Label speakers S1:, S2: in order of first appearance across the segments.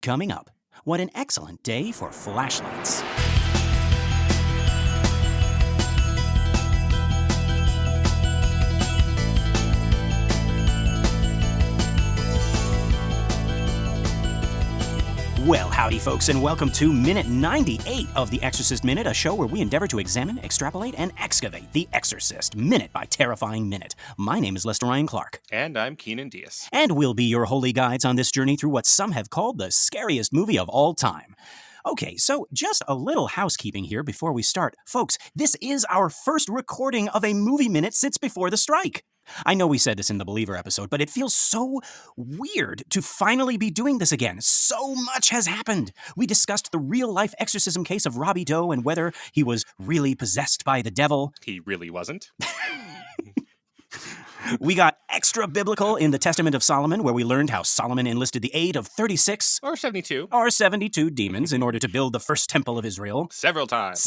S1: Coming up, what an excellent day for flashlights. Well, howdy, folks, and welcome to Minute 98 of the Exorcist Minute, a show where we endeavor to examine, extrapolate, and excavate the Exorcist, minute by terrifying minute. My name is Lester Ryan Clark.
S2: And I'm Keenan Diaz.
S1: And we'll be your holy guides on this journey through what some have called the scariest movie of all time. Okay, so just a little housekeeping here before we start. Folks, this is our first recording of a movie minute since before the strike. I know we said this in the Believer episode, but it feels so weird to finally be doing this again. So much has happened. We discussed the real-life exorcism case of Robbie Doe and whether he was really possessed by the devil.
S2: He really wasn't.
S1: We got extra biblical in the Testament of Solomon, where we learned how Solomon enlisted the aid of 36
S2: or 72
S1: demons in order to build the first temple of Israel.
S2: Several times.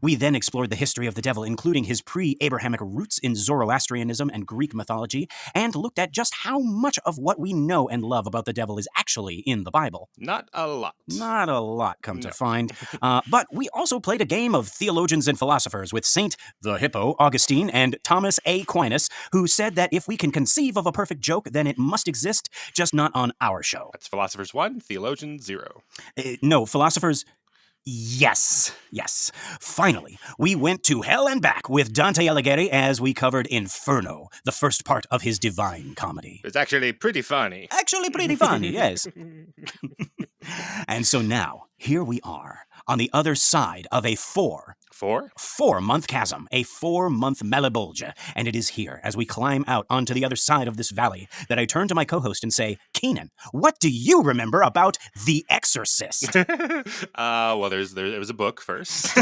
S1: We then explored the history of the devil, including his pre-Abrahamic roots in Zoroastrianism and Greek mythology, and looked at just how much of what we know and love about the devil is actually in the Bible.
S2: Not a lot.
S1: Not a lot, come to find. But we also played a game of theologians and philosophers with Saint the Hippo, Augustine, and Thomas A. Aquinas, who said that if we can conceive of a perfect joke, then it must exist, just not on our show.
S2: That's philosophers 1, theologians 0.
S1: No, philosophers... Yes. Finally, we went to hell and back with Dante Alighieri as we covered Inferno, the first part of his Divine Comedy.
S2: It's actually pretty funny.
S1: Yes. And so now, here we are, on the other side of a four-month chasm, a 4-month Malebolgia, and it is here, as we climb out onto the other side of this valley, that I turn to my co-host and say, Keenan, what do you remember about The Exorcist?
S2: Well, there was a book first.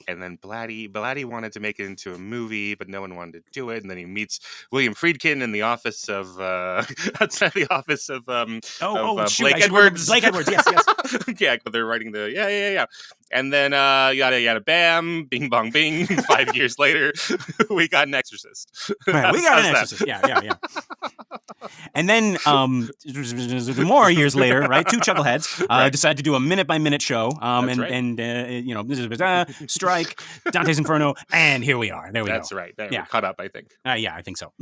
S2: And then Blatty wanted to make it into a movie, but no one wanted to do it, and then he meets William Friedkin in the office of, outside the office of Blake Edwards.
S1: Blake Edwards, yes.
S2: Yeah, they're writing the, yeah. And then, yada, yada, bam, bing, bong, bing. 5 years later, we got an Exorcist.
S1: Right, we got an Exorcist, yeah. And then, more years later, right, two chuckleheads decided to do a minute-by-minute show. Strike, Dante's Inferno, and here we are. There we go.
S2: That's right. We're caught up, I think.
S1: Yeah, I think so.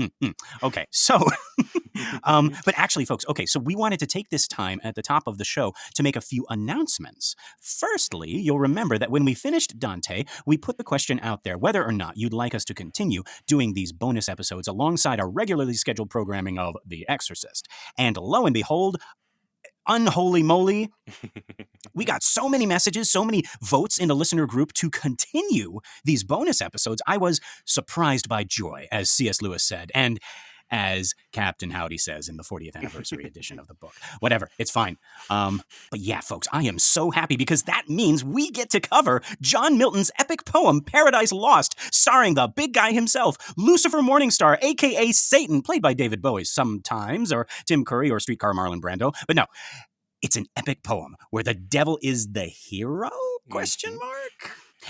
S1: Okay, so... but actually, folks, so we wanted to take this time at the top of the show to make a few announcements. Firstly, you'll remember that when we finished Dante, we put the question out there whether or not you'd like us to continue doing these bonus episodes alongside our regularly scheduled programming of The Exorcist. And lo and behold, unholy moly, we got so many messages, so many votes in the listener group to continue these bonus episodes. I was surprised by joy, as C.S. Lewis said, and as Captain Howdy says in the 40th anniversary edition of the book. Whatever, it's fine. But yeah, folks, I am so happy because that means we get to cover John Milton's epic poem, Paradise Lost, starring the big guy himself, Lucifer Morningstar, a.k.a. Satan, played by David Bowie sometimes, or Tim Curry, or Streetcar Marlon Brando. But no, it's an epic poem where the devil is the hero? ?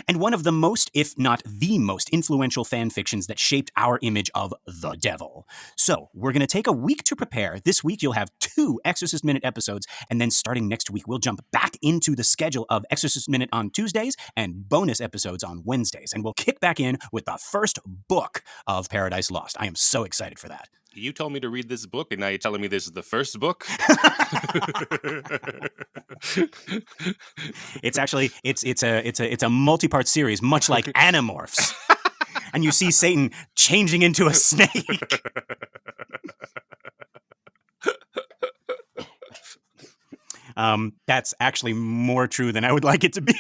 S1: And one of the most, if not the most, influential fan fictions that shaped our image of the devil. So, we're going to take a week to prepare. This week, you'll have 2 Exorcist Minute episodes, and then starting next week, we'll jump back into the schedule of Exorcist Minute on Tuesdays and bonus episodes on Wednesdays. And we'll kick back in with the first book of Paradise Lost. I am so excited for that.
S2: You told me to read this book, and now you're telling me this is the first book?
S1: It's actually it's a multi-part series, much like Animorphs. And you see Satan changing into a snake. That's actually more true than I would like it to be.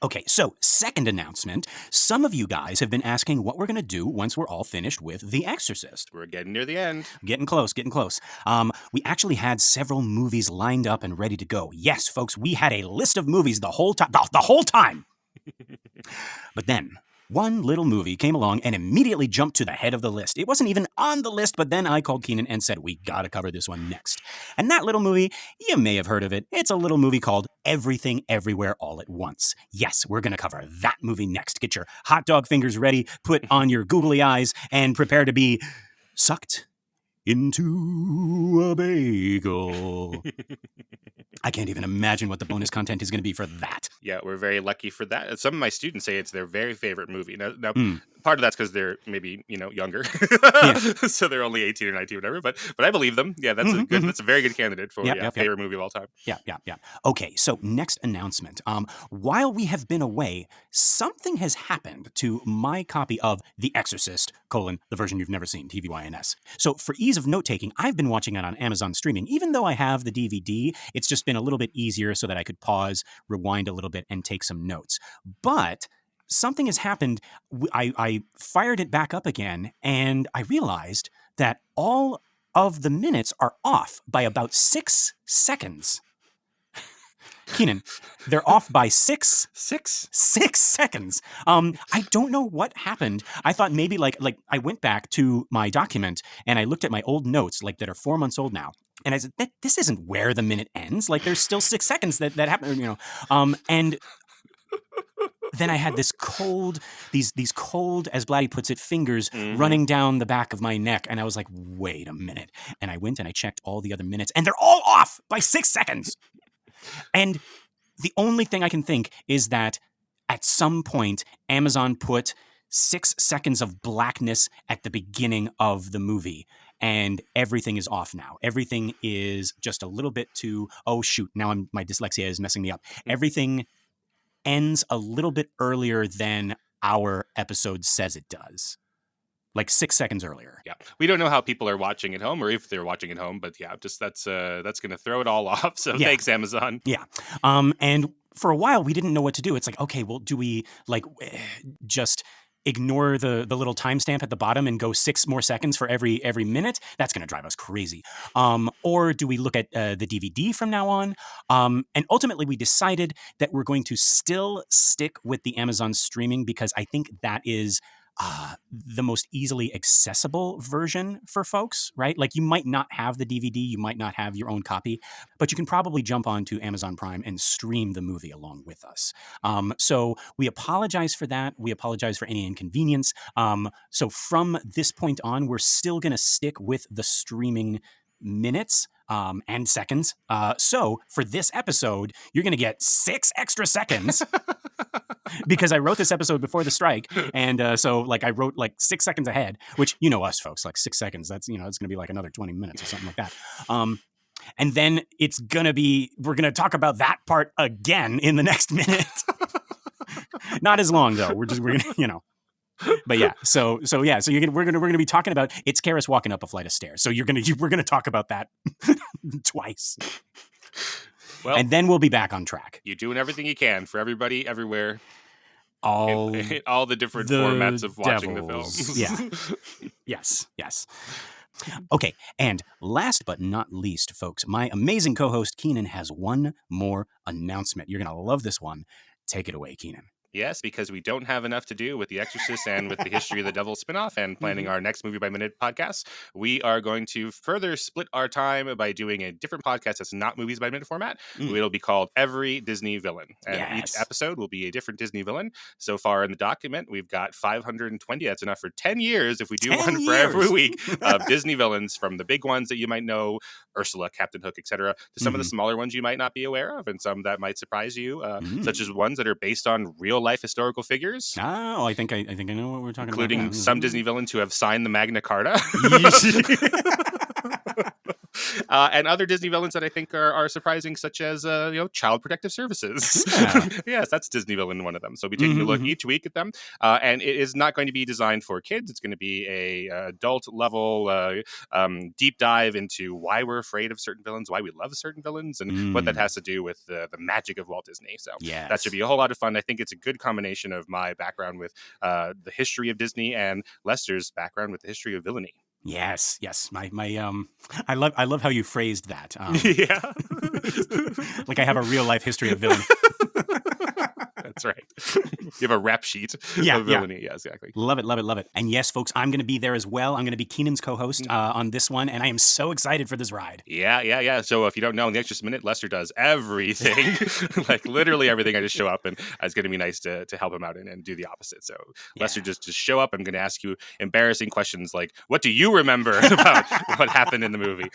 S1: Okay, so second announcement. Some of you guys have been asking what we're going to do once we're all finished with The Exorcist.
S2: We're getting near the end.
S1: Getting close. We actually had several movies lined up and ready to go. Yes, folks, we had a list of movies the whole time. But then... one little movie came along and immediately jumped to the head of the list. It wasn't even on the list, but then I called Keenan and said, we gotta cover this one next. And that little movie, you may have heard of it. It's a little movie called Everything Everywhere All at Once. Yes, we're gonna cover that movie next. Get your hot dog fingers ready, put on your googly eyes, and prepare to be sucked into a bagel. I can't even imagine what the bonus content is going to be for that.
S2: Yeah, we're very lucky for that. Some of my students say it's their very favorite movie. Now part of that's because they're maybe younger, so they're only 18 or 19, whatever. But I believe them. Yeah, that's that's a very good candidate for favorite movie of all time.
S1: Yeah. Okay, so next announcement. While we have been away, something has happened to my copy of The Exorcist: the version you've never seen, TVYNS. So for ease of note taking, I've been watching it on Amazon streaming. Even though I have the DVD, it's just been a little bit easier so that I could pause, rewind a little bit, and take some notes. But something has happened. I fired it back up again, and I realized that all of the minutes are off by about 6 seconds. Keenan, they're off by 6 seconds. I don't know what happened. I thought maybe like I went back to my document and I looked at my old notes, like that are 4 months old now. And I said, this isn't where the minute ends. Like there's still 6 seconds that happen, and then I had these cold, as Blatty puts it, fingers running down the back of my neck. And I was like, wait a minute. And I went and I checked all the other minutes and they're all off by 6 seconds. And the only thing I can think is that at some point, Amazon put 6 seconds of blackness at the beginning of the movie. And everything is off now. Everything is just a little bit too, oh shoot, now my dyslexia is messing me up. Everything ends a little bit earlier than our episode says it does. Like 6 seconds earlier.
S2: Yeah. We don't know how people are watching at home or if they're watching at home, but yeah, just that's going to throw it all off. So thanks, Amazon.
S1: Yeah. And for a while we didn't know what to do. It's like, okay, well, do we just ignore the little timestamp at the bottom and go 6 more seconds for every minute? That's going to drive us crazy. Or do we look at the DVD from now on? And ultimately we decided that we're going to still stick with the Amazon streaming because I think that is the most easily accessible version for folks, right? Like you might not have the DVD, you might not have your own copy, but you can probably jump onto Amazon Prime and stream the movie along with us. So we apologize for that. We apologize for any inconvenience. So from this point on, we're still going to stick with the streaming minutes and seconds. So for this episode, you're going to get 6 extra seconds because I wrote this episode before the strike. And so like I wrote like 6 seconds ahead, which, us folks, like 6 seconds, that's, it's going to be like another 20 minutes or something like that. And then we're going to talk about that part again in the next minute. Not as long though. We're going to, But yeah, so we're gonna be talking about It's Karis walking up a flight of stairs. So we're gonna talk about that twice. Well, and then we'll be back on track.
S2: You're doing everything you can for everybody, everywhere, all the different formats of watching the films.
S1: Yeah. Yes. Okay, and last but not least, folks, my amazing co-host Keenan has one more announcement. You're gonna love this one. Take it away, Keenan.
S2: Yes, because we don't have enough to do with The Exorcist and with the History of the Devil spinoff and planning our next Movie by Minute podcast. We are going to further split our time by doing a different podcast that's not Movies by Minute format. It'll be called Every Disney Villain. And each episode will be a different Disney villain. So far in the document, we've got 520. That's enough for 10 years if we do one for every week of Disney villains, from the big ones that you might know, Ursula, Captain Hook, etc., to some of the smaller ones you might not be aware of and some that might surprise you, such as ones that are based on real life historical figures.
S1: Oh, I think I know what we're talking about.
S2: Including some Disney villains who have signed the Magna Carta. And other Disney villains that I think are surprising, such as Child Protective Services. Yeah. Yes, that's Disney villain, one of them. So we'll be taking a look each week at them. And it is not going to be designed for kids. It's going to be a adult level deep dive into why we're afraid of certain villains, why we love certain villains, and what that has to do with the magic of Walt Disney. So that should be a whole lot of fun. I think it's a good combination of my background with the history of Disney and Lester's background with the history of villainy.
S1: Yes. My I love how you phrased that.
S2: Yeah.
S1: Like I have a real life history of villainy.
S2: That's right. You have a rap sheet of villainy. Yeah, exactly.
S1: Love it, love it, love it. And yes, folks, I'm going to be there as well. I'm going to be Keenan's co-host on this one, and I am so excited for this ride.
S2: Yeah. So if you don't know, in the Exorcist Minute, Lester does everything, like literally everything. I just show up, and it's going to be nice to help him out and do the opposite. So Lester, just show up. I'm going to ask you embarrassing questions like, what do you remember about what happened in the movie?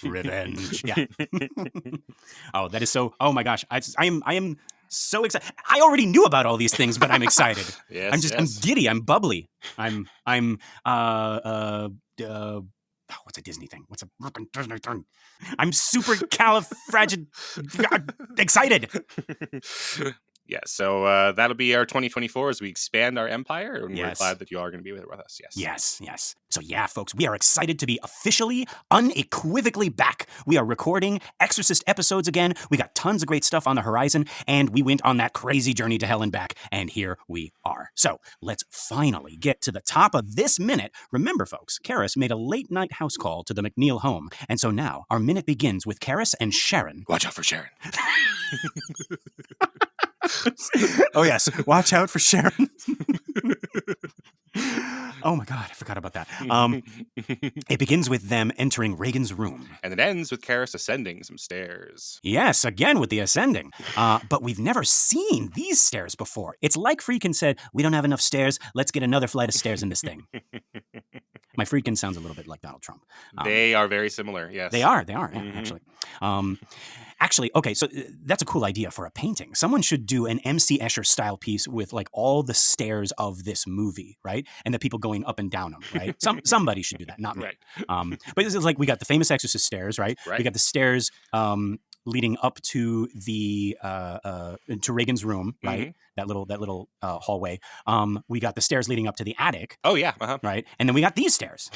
S1: Revenge. Yeah. Oh, that is so. Oh my gosh, I am so excited. I already knew about all these things, but I'm excited. I'm giddy. I'm bubbly. I'm what's a Disney thing? What's a Disney thing? I'm super excited.
S2: Yeah, so that'll be our 2024 as we expand our empire, and we're glad that you are going to be with us.
S1: Yes. So yeah, folks, we are excited to be officially, unequivocally back. We are recording Exorcist episodes again. We got tons of great stuff on the horizon, and we went on that crazy journey to hell and back, and here we are. So let's finally get to the top of this minute. Remember, folks, Karis made a late-night house call to the McNeil home, and so now our minute begins with Karis and Sharon.
S2: Watch out for Sharon.
S1: Oh yes, watch out for Sharon. Oh my God, I forgot about that. It begins with them entering Reagan's room.
S2: And it ends with Karis ascending some stairs.
S1: Yes, again with the ascending. But we've never seen these stairs before. It's like Friedkin said, we don't have enough stairs, let's get another flight of stairs in this thing. My Friedkin sounds a little bit like Donald Trump.
S2: They are very similar, yes.
S1: They are, actually. Actually, okay, so that's a cool idea for a painting. Someone should do an MC Escher style piece with like all the stairs of this movie, right? And the people going up and down them, right? Somebody should do that, not me.
S2: Right.
S1: But it's like we got the famous Exorcist stairs, right? We got the stairs leading up to the to Reagan's room, right?
S2: Mm-hmm.
S1: That little hallway. We got the stairs leading up to the attic.
S2: Oh yeah,
S1: right. And then we got these stairs.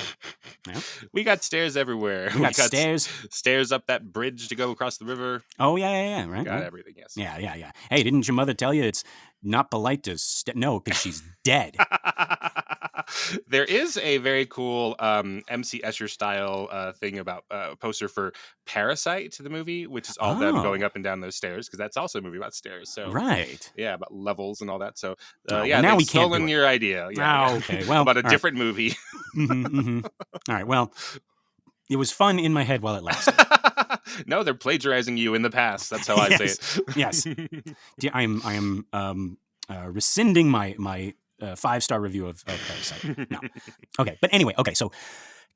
S1: Yeah.
S2: We got stairs everywhere.
S1: We got
S2: stairs up that bridge to go across the river.
S1: Oh yeah. Right.
S2: We got everything. Yes.
S1: Yeah. Hey, didn't your mother tell you it's not polite to no, because she's dead.
S2: There is a very cool MC Escher style thing about poster for Parasite, the movie, which is all them going up and down those stairs, because that's also a movie about stairs. So yeah, about levels and all that. So
S1: now we can't
S2: stolen your idea. Yeah.
S1: Okay. Well,
S2: about a different movie.
S1: All right. Well, it was fun in my head while it lasted.
S2: No, they're plagiarizing you in the past. That's how I say it.
S1: Yes. I am rescinding my 5-star review of Parasite. No. Okay. But anyway, so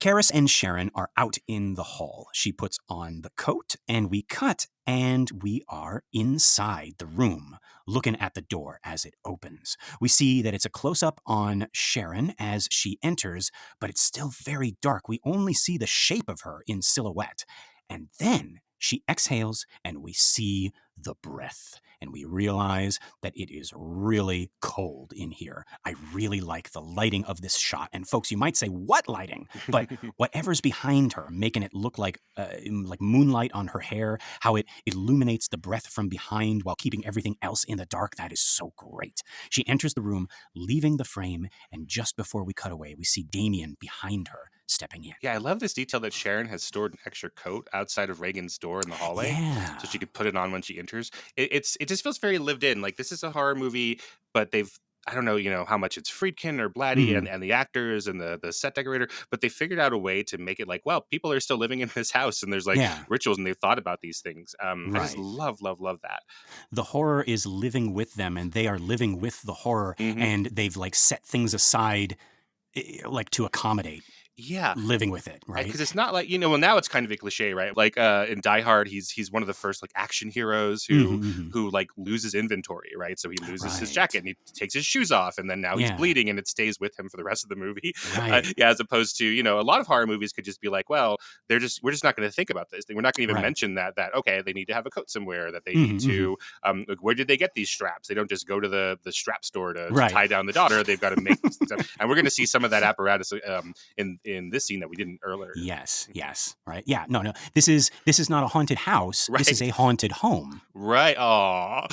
S1: Karis and Sharon are out in the hall. She puts on the coat, and we cut, and we are inside the room, looking at the door as it opens. We see that it's a close-up on Sharon as she enters, but it's still very dark. We only see the shape of her in silhouette. And then she exhales, and we see the breath. And we realize that it is really cold in here. I really like the lighting of this shot. And folks, you might say, what lighting? But whatever's behind her, making it look like moonlight on her hair, how it illuminates the breath from behind while keeping everything else in the dark, that is so great. She enters the room, leaving the frame, and just before we cut away, we see Damien behind her, stepping in.
S2: Yeah, I love this detail that Sharon has stored an extra coat outside of Reagan's door in the hallway, so she could put it on when she enters. It just feels very lived in. Like, this is a horror movie, but I don't know, how much it's Friedkin or Blatty and the actors and the set decorator, but they figured out a way to make it like, well, people are still living in this house, and there's rituals, and they've thought about these things. I just love that.
S1: The horror is living with them, and they are living with the horror, and they've set things aside to accommodate.
S2: Yeah,
S1: living with it, right?
S2: Because it's not like, well, now it's kind of a cliche, right? Like in Die Hard, he's one of the first action heroes who loses inventory, right? So he loses his jacket and he takes his shoes off, and then now he's bleeding, and it stays with him for the rest of the movie. As opposed to a lot of horror movies could just be like, well, we're just not going to think about this thing. We're not going to even mention that okay, they need to have a coat somewhere, that they need to where did they get these straps? They don't just go to the strap store to tie down the daughter. They've got to make these things up. And we're going to see some of that apparatus in this scene that we didn't earlier.
S1: Yes, right. Yeah, no. This is not a haunted house. Right. This is a haunted home.
S2: Right. Aww.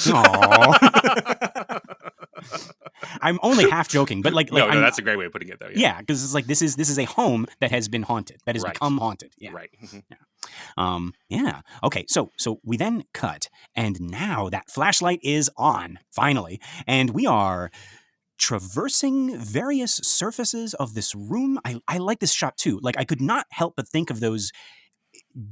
S1: I'm only half joking, but like
S2: no, that's a great way of putting it, though.
S1: Yeah, because it's like this is a home that has been haunted, that has become haunted. Yeah,
S2: right.
S1: Yeah. Okay. So we then cut, and now that flashlight is on finally, and we are traversing various surfaces of this room. I like this shot too. Like, I could not help but think of those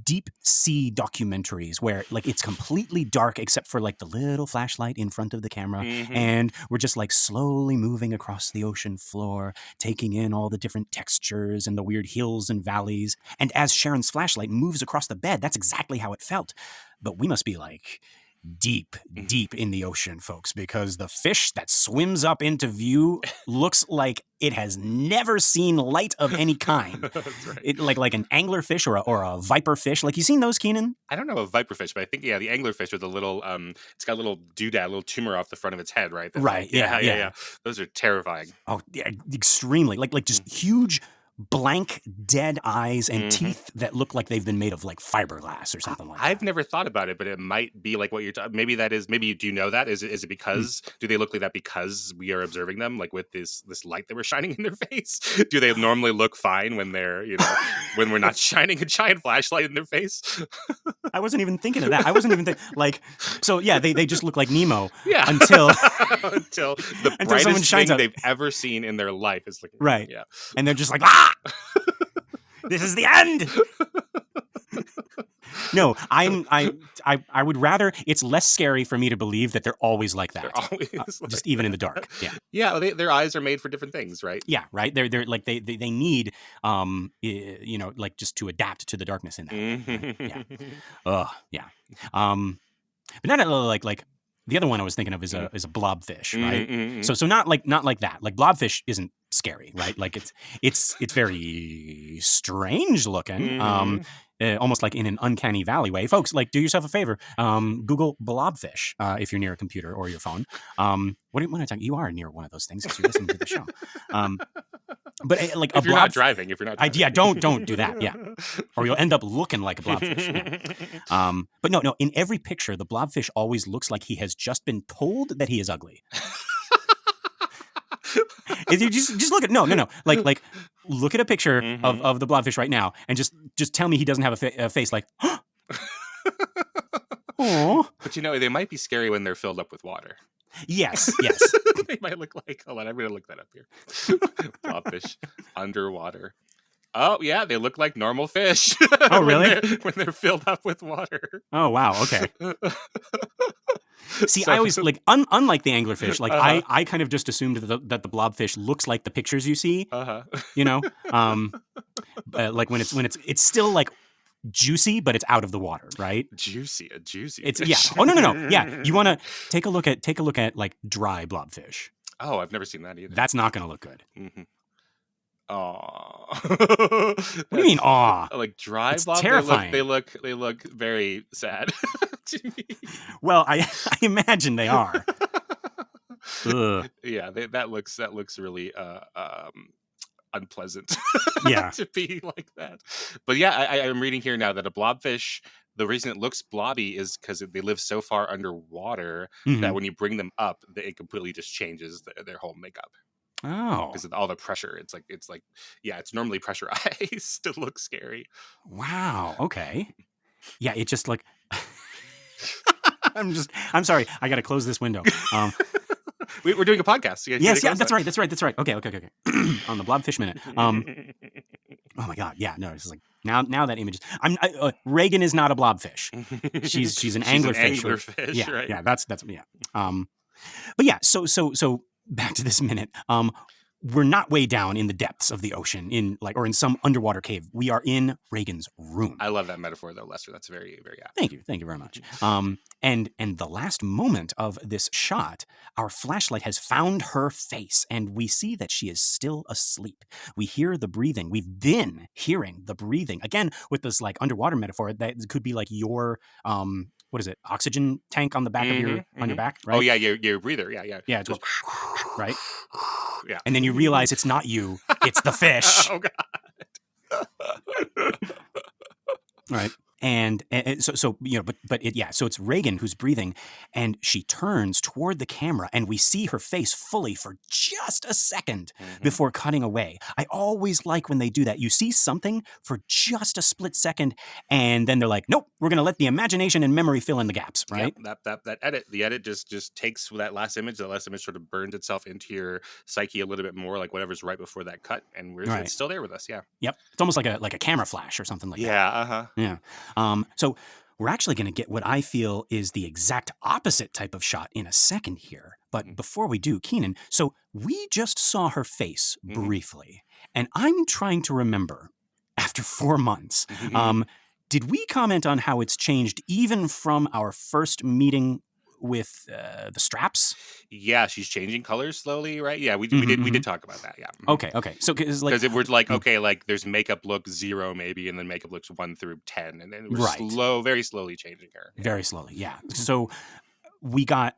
S1: deep sea documentaries where like it's completely dark except for like the little flashlight in front of the camera, and we're just like slowly moving across the ocean floor, taking in all the different textures and the weird hills and valleys. And as Sharon's flashlight moves across the bed, that's exactly how it felt. But we must be like deep in the ocean, folks, because the fish that swims up into view looks like it has never seen light of any kind.
S2: That's right.
S1: It, like an anglerfish or a viper fish. Like, you seen those, Keenan?
S2: I don't know a viperfish, but I think the anglerfish with the little it's got a little doodad, a little tumor off the front of its head, right? That's
S1: Right.
S2: Like,
S1: yeah.
S2: Those are terrifying.
S1: Oh, yeah, extremely. Like just huge blank dead eyes and teeth that look like they've been made of like fiberglass or something like that.
S2: I've never thought about it, but it might be like what you're talking. Maybe do you know that? Is it because do they look like that because we are observing them like with this light that we're shining in their face? Do they normally look fine when they're when we're not shining a giant flashlight in their face?
S1: I wasn't even thinking of that. I wasn't even so yeah, they just look like Nemo.
S2: Yeah.
S1: Until
S2: the brightest thing they've ever seen in their life is looking
S1: right.
S2: Yeah.
S1: And they're just like, this is the end. No, I would rather, it's less scary for me to believe that they're always like that.
S2: They're always
S1: just even in the dark. Yeah.
S2: Yeah, their eyes are made for different things, right?
S1: Yeah, right. They're like they need like just to adapt to the darkness in that. Yeah. Yeah. But not like the other one I was thinking of is a blobfish, right? So not like that. Like, blobfish isn't scary, right? Like it's very strange looking. Almost like in an uncanny valley way. Folks, like, do yourself a favor. Google blobfish if you're near a computer or your phone. What am I talking? You are near one of those things because you're listening to the show. But like
S2: if you're not driving,
S1: yeah, don't do that. Yeah, or you'll end up looking like a blobfish. Yeah. But no. In every picture, the blobfish always looks like he has just been told that he is ugly. If you just look at no. Like look at a picture of the blobfish right now, and just tell me he doesn't have a face like. Oh.
S2: But they might be scary when they're filled up with water.
S1: Yes.
S2: They might look like. Hold on, I'm going to look that up here. Blobfish underwater. Oh yeah, they look like normal fish.
S1: Oh really?
S2: when they're filled up with water.
S1: Oh wow. Okay. See, I always like unlike the anglerfish. Like I kind of just assumed that the blobfish looks like the pictures you see. Like when it's still like juicy, but it's out of the water, right?
S2: Juicy.
S1: It's fish. Yeah. Oh no. Yeah, you want to take a look at like dry blobfish.
S2: Oh, I've never seen that either.
S1: That's not going to look good.
S2: Aw.
S1: What do you mean, aw?
S2: Like dry
S1: it's
S2: blob?
S1: Terrifying.
S2: They look very sad to me.
S1: Well, I imagine they are. Ugh.
S2: Yeah, that looks really unpleasant.
S1: Yeah.
S2: To be like that. But yeah, I'm reading here now that a blobfish, the reason it looks blobby is because they live so far underwater that when you bring them up, it completely just changes their whole makeup.
S1: Oh,
S2: because of all the pressure. It's like it's normally pressurized to look scary.
S1: Wow. Okay. Yeah, it just like I'm sorry. I got to close this window.
S2: We're doing a podcast.
S1: Yes, that's right. Okay. On the Blobfish Minute. Oh my God. Yeah, no, it's like now that image. Reagan is not a blobfish. She's an anglerfish.
S2: Anglerfish, right?
S1: Yeah, that's yeah. But yeah, so back to this minute. We're not way down in the depths of the ocean in some underwater cave. We are in Reagan's room.
S2: I love that metaphor though, Lester. That's very, very apt.
S1: Thank you very much. And the last moment of this shot, our flashlight has found her face, and we see that she is still asleep. We hear the breathing. We've been hearing the breathing again with this like underwater metaphor that could be like your what is it? Oxygen tank on the back of your on your back, right?
S2: Oh yeah, your breather. Yeah.
S1: Yeah, it's right.
S2: Yeah.
S1: And then you realize it's not you, it's the fish.
S2: Oh God.
S1: Right. And so so it's Reagan who's breathing, and she turns toward the camera, and we see her face fully for just a second before cutting away. I always like when they do that. You see something for just a split second, and then they're like, nope, we're going to let the imagination and memory fill in the gaps, right?
S2: Yep, that edit. The edit just takes that last image. The last image sort of burns itself into your psyche a little bit more, like whatever's right before that cut, and it's still there with us. Yeah.
S1: Yep. It's almost like a camera flash or something like that.
S2: Yeah.
S1: Yeah. So we're actually going to get what I feel is the exact opposite type of shot in a second here. But before we do, Keenan, so we just saw her face briefly, and I'm trying to remember, after 4 months, did we comment on how it's changed even from our first meeting with the straps?
S2: Yeah, she's changing colors slowly, right? Yeah, we did talk about that. Yeah.
S1: Okay. So because
S2: it was like okay, like there's makeup look 0 maybe, and then makeup looks 1 through 10, and then we're very slowly changing her.
S1: Yeah. Very slowly, yeah. So we got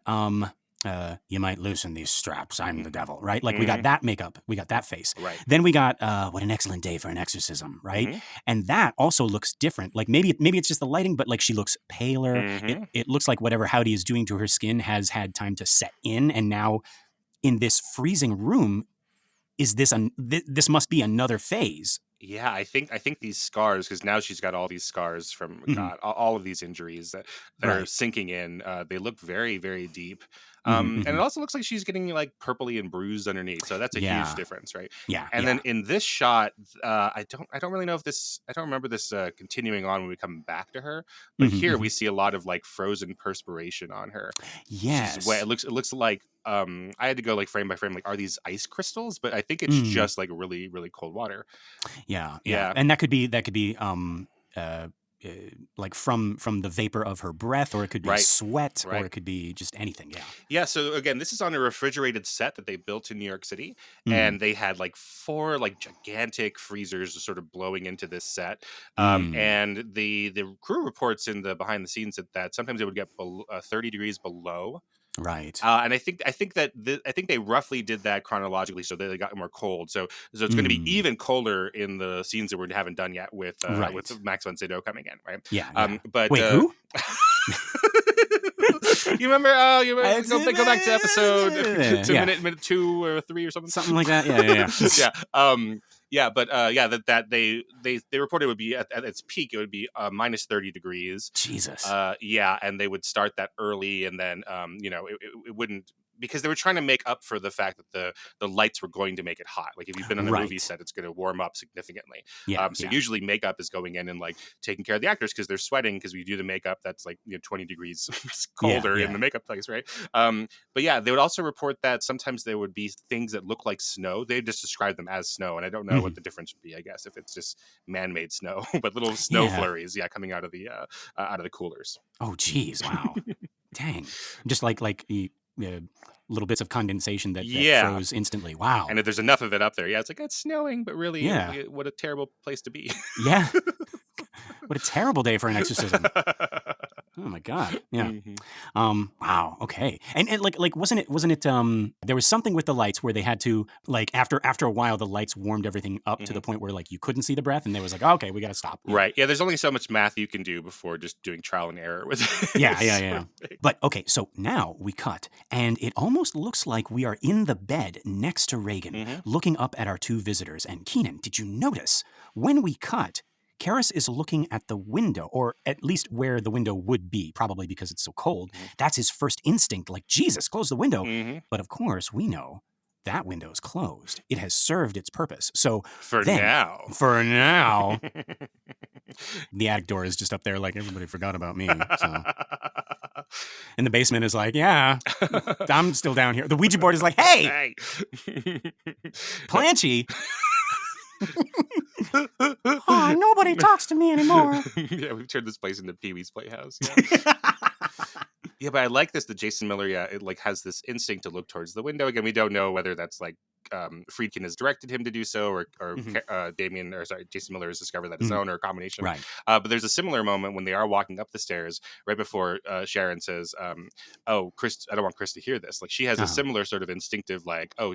S1: you might loosen these straps. I'm the devil, right? Like we got that makeup, we got that face.
S2: Right.
S1: Then we got what an excellent day for an exorcism, right? And that also looks different. Like maybe it's just the lighting, but like she looks paler. It looks like whatever Howdy is doing to her skin has had time to set in, and now in this freezing room, this must be another phase.
S2: Yeah, I think these scars, because now she's got all these scars from all of these injuries that are sinking in. They look very, very deep. And it also looks like she's getting like purpley and bruised underneath. So that's a huge difference, right?
S1: Yeah.
S2: And then in this shot, I don't really know if I don't remember this continuing on when we come back to her. But here we see a lot of like frozen perspiration on her.
S1: Yes.
S2: It looks like I had to go like frame by frame, like, are these ice crystals? But I think it's just like really, really cold water.
S1: Yeah. And that could be like from the vapor of her breath, or it could be sweat, or it could be just anything.
S2: Yeah. So again, this is on a refrigerated set that they built in New York City, and they had like 4 like gigantic freezers sort of blowing into this set. And the crew reports in the behind the scenes that sometimes it would get 30 degrees below.
S1: Right.
S2: And I think they roughly did that chronologically, so that they got more cold. So it's going to be even colder in the scenes that we haven't done yet with Max von Sydow coming in, right?
S1: Yeah.
S2: But
S1: wait, who?
S2: You remember? Go back to episode to minute 2 or 3 or something
S1: like that. Yeah.
S2: That they reported it would be at its peak. It would be minus 30 degrees.
S1: Jesus.
S2: And they would start that early, and then it wouldn't, because they were trying to make up for the fact that the lights were going to make it hot. Like if you've been on a movie set, it's going to warm up significantly. Usually makeup is going in and like taking care of the actors because they're sweating, because we do the makeup that's like 20 degrees colder in the makeup place, right? But yeah, they would also report that sometimes there would be things that look like snow. They just describe them as snow, and I don't know what the difference would be. I guess if it's just man-made snow, but little snow flurries, coming out of the coolers.
S1: Oh, geez, wow, dang, just like little bits of condensation that froze instantly. Wow.
S2: And if there's enough of it up there, it's like, it's snowing, but really, what a terrible place to be.
S1: Yeah. What a terrible day for an exorcism. Oh my God. Yeah. Wow. Okay. And like wasn't it there was something with the lights where they had to, like, after a while the lights warmed everything up to the point where like you couldn't see the breath, and they was like, okay, we got to stop.
S2: Right. Yeah, there's only so much math you can do before just doing trial and error with it.
S1: Yeah. But okay, so now we cut, and it almost looks like we are in the bed next to Reagan, looking up at our 2 visitors. And Keenan, did you notice when we cut, Karis is looking at the window, or at least where the window would be, probably because it's so cold. That's his first instinct, like, Jesus, close the window. But of course, we know that window is closed. It has served its purpose. So for now, the attic door is just up there like, everybody forgot about me. So. And the basement is like, yeah, I'm still down here. The Ouija board is like, hey. Planchy. Oh, nobody talks to me anymore.
S2: Yeah, we've turned this place into Pee-wee's Playhouse. Yeah, but I like this. The Jason Miller, it like has this instinct to look towards the window. Again, we don't know whether that's like Friedkin has directed him to do so, or Jason Miller has discovered that his own, or a combination.
S1: Right.
S2: But there's a similar moment when they are walking up the stairs right before Sharon says, "Oh, Chris, I don't want Chris to hear this." Like she has a similar sort of instinctive, like, oh,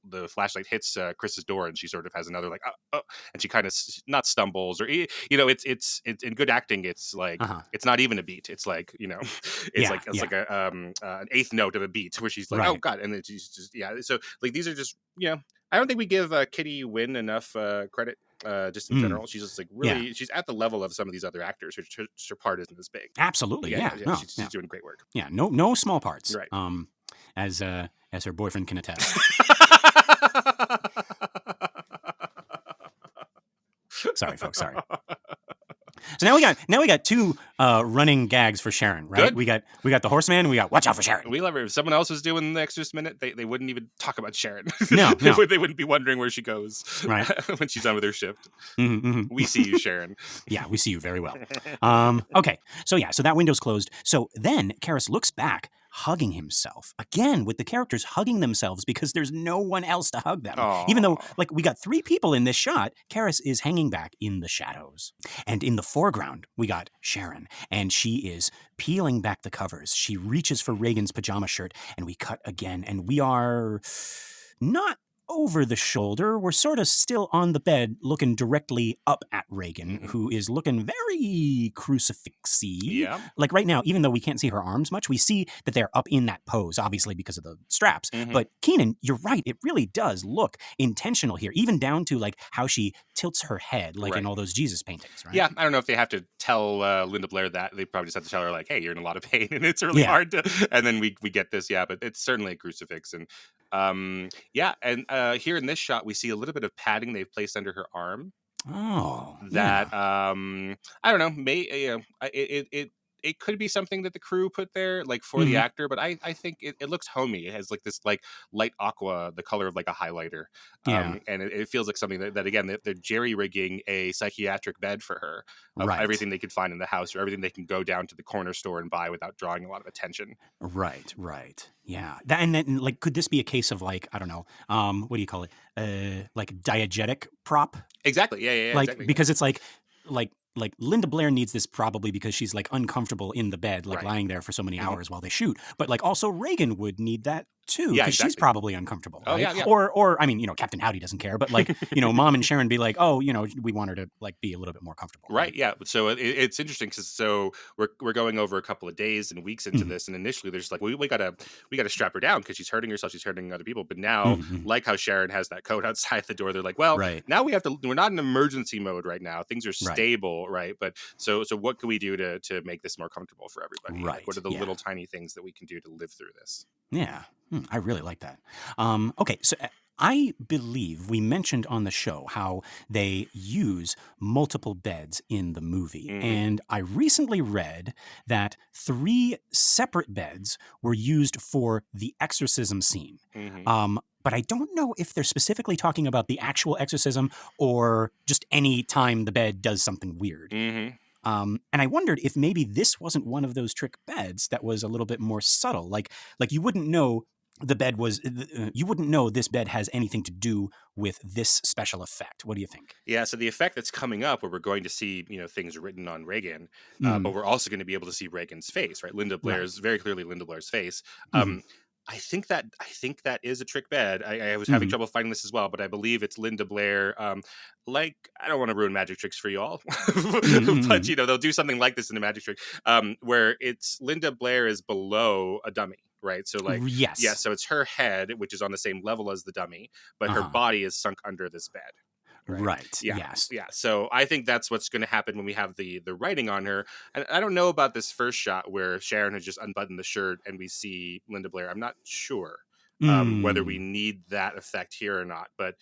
S2: the flashlight hits Chris's door, and she sort of has another like, oh, and she kind of not stumbles, or it's in good acting. It's like it's not even a beat. It's like it's like an eighth note of a beat where she's like, oh god, and then she's just So like these are just I don't think we give Kitty Wynn enough credit. Just in general, she's just like really she's at the level of some of these other actors. Her part isn't as big.
S1: Absolutely,
S2: She's doing great work.
S1: Yeah, no small parts.
S2: Right.
S1: As her boyfriend can attest. Sorry, folks. Sorry. So now we got two running gags for Sharon, right?
S2: Good.
S1: We got the horseman. We got watch out for Sharon.
S2: We love her. If someone else was doing the Exorcist Minute, they wouldn't even talk about Sharon.
S1: No.
S2: They wouldn't be wondering where she goes when she's done with her shift. We see you, Sharon.
S1: Yeah, we see you very well. Okay, so that window's closed. So then Karras looks back, hugging himself again, with the characters hugging themselves because there's no one else to hug them.
S2: Aww.
S1: Even though we got three people in this shot, Karras is hanging back in the shadows. And in the foreground, we got Sharon, and she is peeling back the covers. She reaches for Reagan's pajama shirt, and we cut again, and we are not over the shoulder. We're sort of still on the bed looking directly up at Reagan, who is looking very crucifixy.
S2: Yeah.
S1: Like right now, even though we can't see her arms much, we see that they're up in that pose, obviously because of the straps. But Keenan, you're right. It really does look intentional here, even down to like how she tilts her head, like in all those Jesus paintings, right?
S2: Yeah. I don't know if they have to tell Linda Blair that. They probably just have to tell her like, hey, you're in a lot of pain and it's really hard to, and then we get this. Yeah. But it's certainly a crucifix. And here in this shot, we see a little bit of padding they've placed under her arm.
S1: Oh,
S2: that I don't know. It could be something that the crew put there, like for the actor, but I think it looks homey. It has like this like light aqua, the color of like a highlighter, and it feels like something that again they're jerry rigging a psychiatric bed for her of everything they could find in the house or everything they can go down to the corner store and buy without drawing a lot of attention.
S1: Right. Yeah. And then like, could this be a case of like, I don't know, what do you call it? Like diegetic prop?
S2: Exactly. Yeah.
S1: Like,
S2: exactly.
S1: Because it's like Linda Blair needs this probably because she's like uncomfortable in the bed, like lying there for so many hours while they shoot. But like also Reagan would need that too, because she's probably uncomfortable. Right?
S2: Yeah.
S1: Or I mean, Captain Howdy doesn't care, but like, Mom and Sharon be like, oh, we want her to like be a little bit more comfortable.
S2: Right. Yeah. So it's interesting because we're going over a couple of days and weeks into this, and initially they're just like, we gotta strap her down because she's hurting herself, she's hurting other people. But now, like how Sharon has that coat outside the door, they're like, well, now we have to. We're not in emergency mode right now. Things are stable, right? But so what can we do to make this more comfortable for everybody?
S1: Right.
S2: Like, what are the little tiny things that we can do to live through this?
S1: Yeah. I really like that. Okay, so I believe we mentioned on the show how they use multiple beds in the movie. And I recently read that 3 separate beds were used for the exorcism scene. But I don't know if they're specifically talking about the actual exorcism or just any time the bed does something weird. And I wondered if maybe this wasn't one of those trick beds that was a little bit more subtle. Like you wouldn't know the bed was, you wouldn't know this bed has anything to do with this special effect. What do you think?
S2: Yeah, so the effect that's coming up where we're going to see, things written on Reagan, but we're also going to be able to see Reagan's face, right? Very clearly Linda Blair's face. I think that is a trick bed. I was having trouble finding this as well, but I believe it's Linda Blair. I don't want to ruin magic tricks for you all, but they'll do something like this in a magic trick, where it's Linda Blair is below a dummy, right? So so it's her head, which is on the same level as the dummy, but her body is sunk under this bed.
S1: Right.
S2: Yeah.
S1: Yes.
S2: Yeah. So I think that's what's going to happen when we have the writing on her. And I don't know about this first shot where Sharon has just unbuttoned the shirt and we see Linda Blair. I'm not sure whether we need that effect here or not. But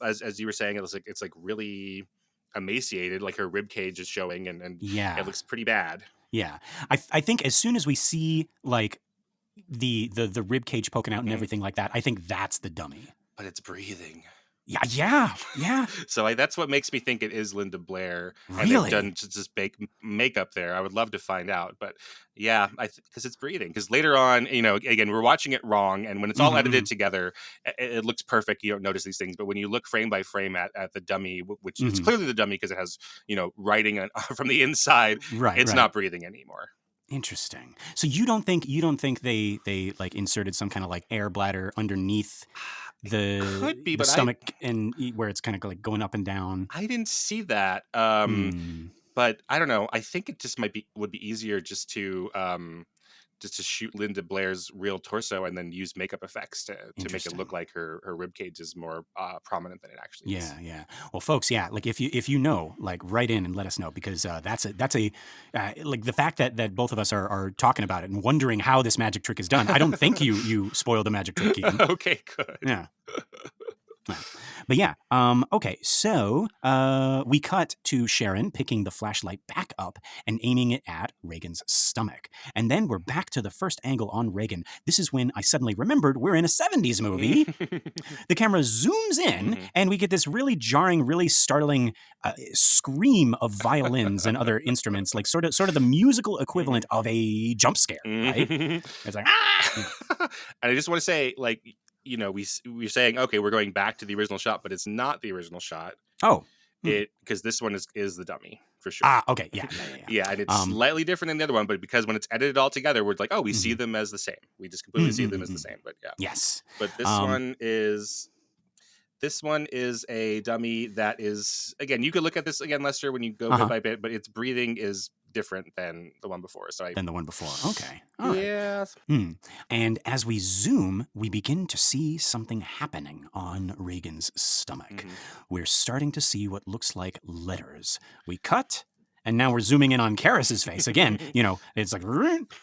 S2: as you were saying, it's like really emaciated, like her rib cage is showing, and it looks pretty bad.
S1: Yeah. I think as soon as we see like the rib cage poking out and everything like that, I think that's the dummy.
S2: But it's breathing.
S1: Yeah.
S2: So that's what makes me think it is Linda Blair, and they've
S1: Really?
S2: done just makeup there. I would love to find out, but yeah, because it's breathing. Because later on, again, we're watching it wrong, and when it's all edited together, it looks perfect. You don't notice these things, but when you look frame by frame at the dummy, which it's clearly the dummy because it has writing from the inside, it's
S1: Right.
S2: not breathing anymore.
S1: Interesting. So you don't think they like inserted some kind of like air bladder underneath
S2: Could be,
S1: the
S2: but
S1: stomach and where it's kind of like going up and down?
S2: I didn't see that.
S1: Hmm.
S2: But I don't know. I think it just would be easier just to shoot Linda Blair's real torso and then use makeup effects to make it look
S1: Interesting.
S2: like her rib cage is more prominent than it actually is.
S1: Yeah. Well, folks, yeah, like if you know, like write in and let us know, because that's a like the fact that both of us are talking about it and wondering how this magic trick is done. I don't think you spoiled the magic trick, Keaton.
S2: Okay, good.
S1: Yeah. But yeah, okay, so we cut to Sharon picking the flashlight back up and aiming it at Reagan's stomach. And then we're back to the first angle on Reagan. This is when I suddenly remembered we're in a 70s movie. The camera zooms in, and we get this really jarring, really startling scream of violins and other instruments, like sort of the musical equivalent of a jump scare, right? It's like,
S2: ah! And I just want to say, like, we're saying, okay, we're going back to the original shot, but it's not the original shot.
S1: Oh.
S2: Because this one is the dummy for sure.
S1: Okay, yeah.
S2: Yeah, and it's slightly different than the other one, but because when it's edited all together, we're like, oh, we see them as the same. We just completely see them as the same. But yeah,
S1: yes.
S2: But this one is a dummy that is, again, you could look at this again, Lester, when you go bit by bit, but its breathing is different than the one before.
S1: Than the one before. Okay. All right.
S2: Yeah.
S1: And as we zoom, we begin to see something happening on Reagan's stomach. We're starting to see what looks like letters. We cut, and now we're zooming in on Karis's face. Again, it's like,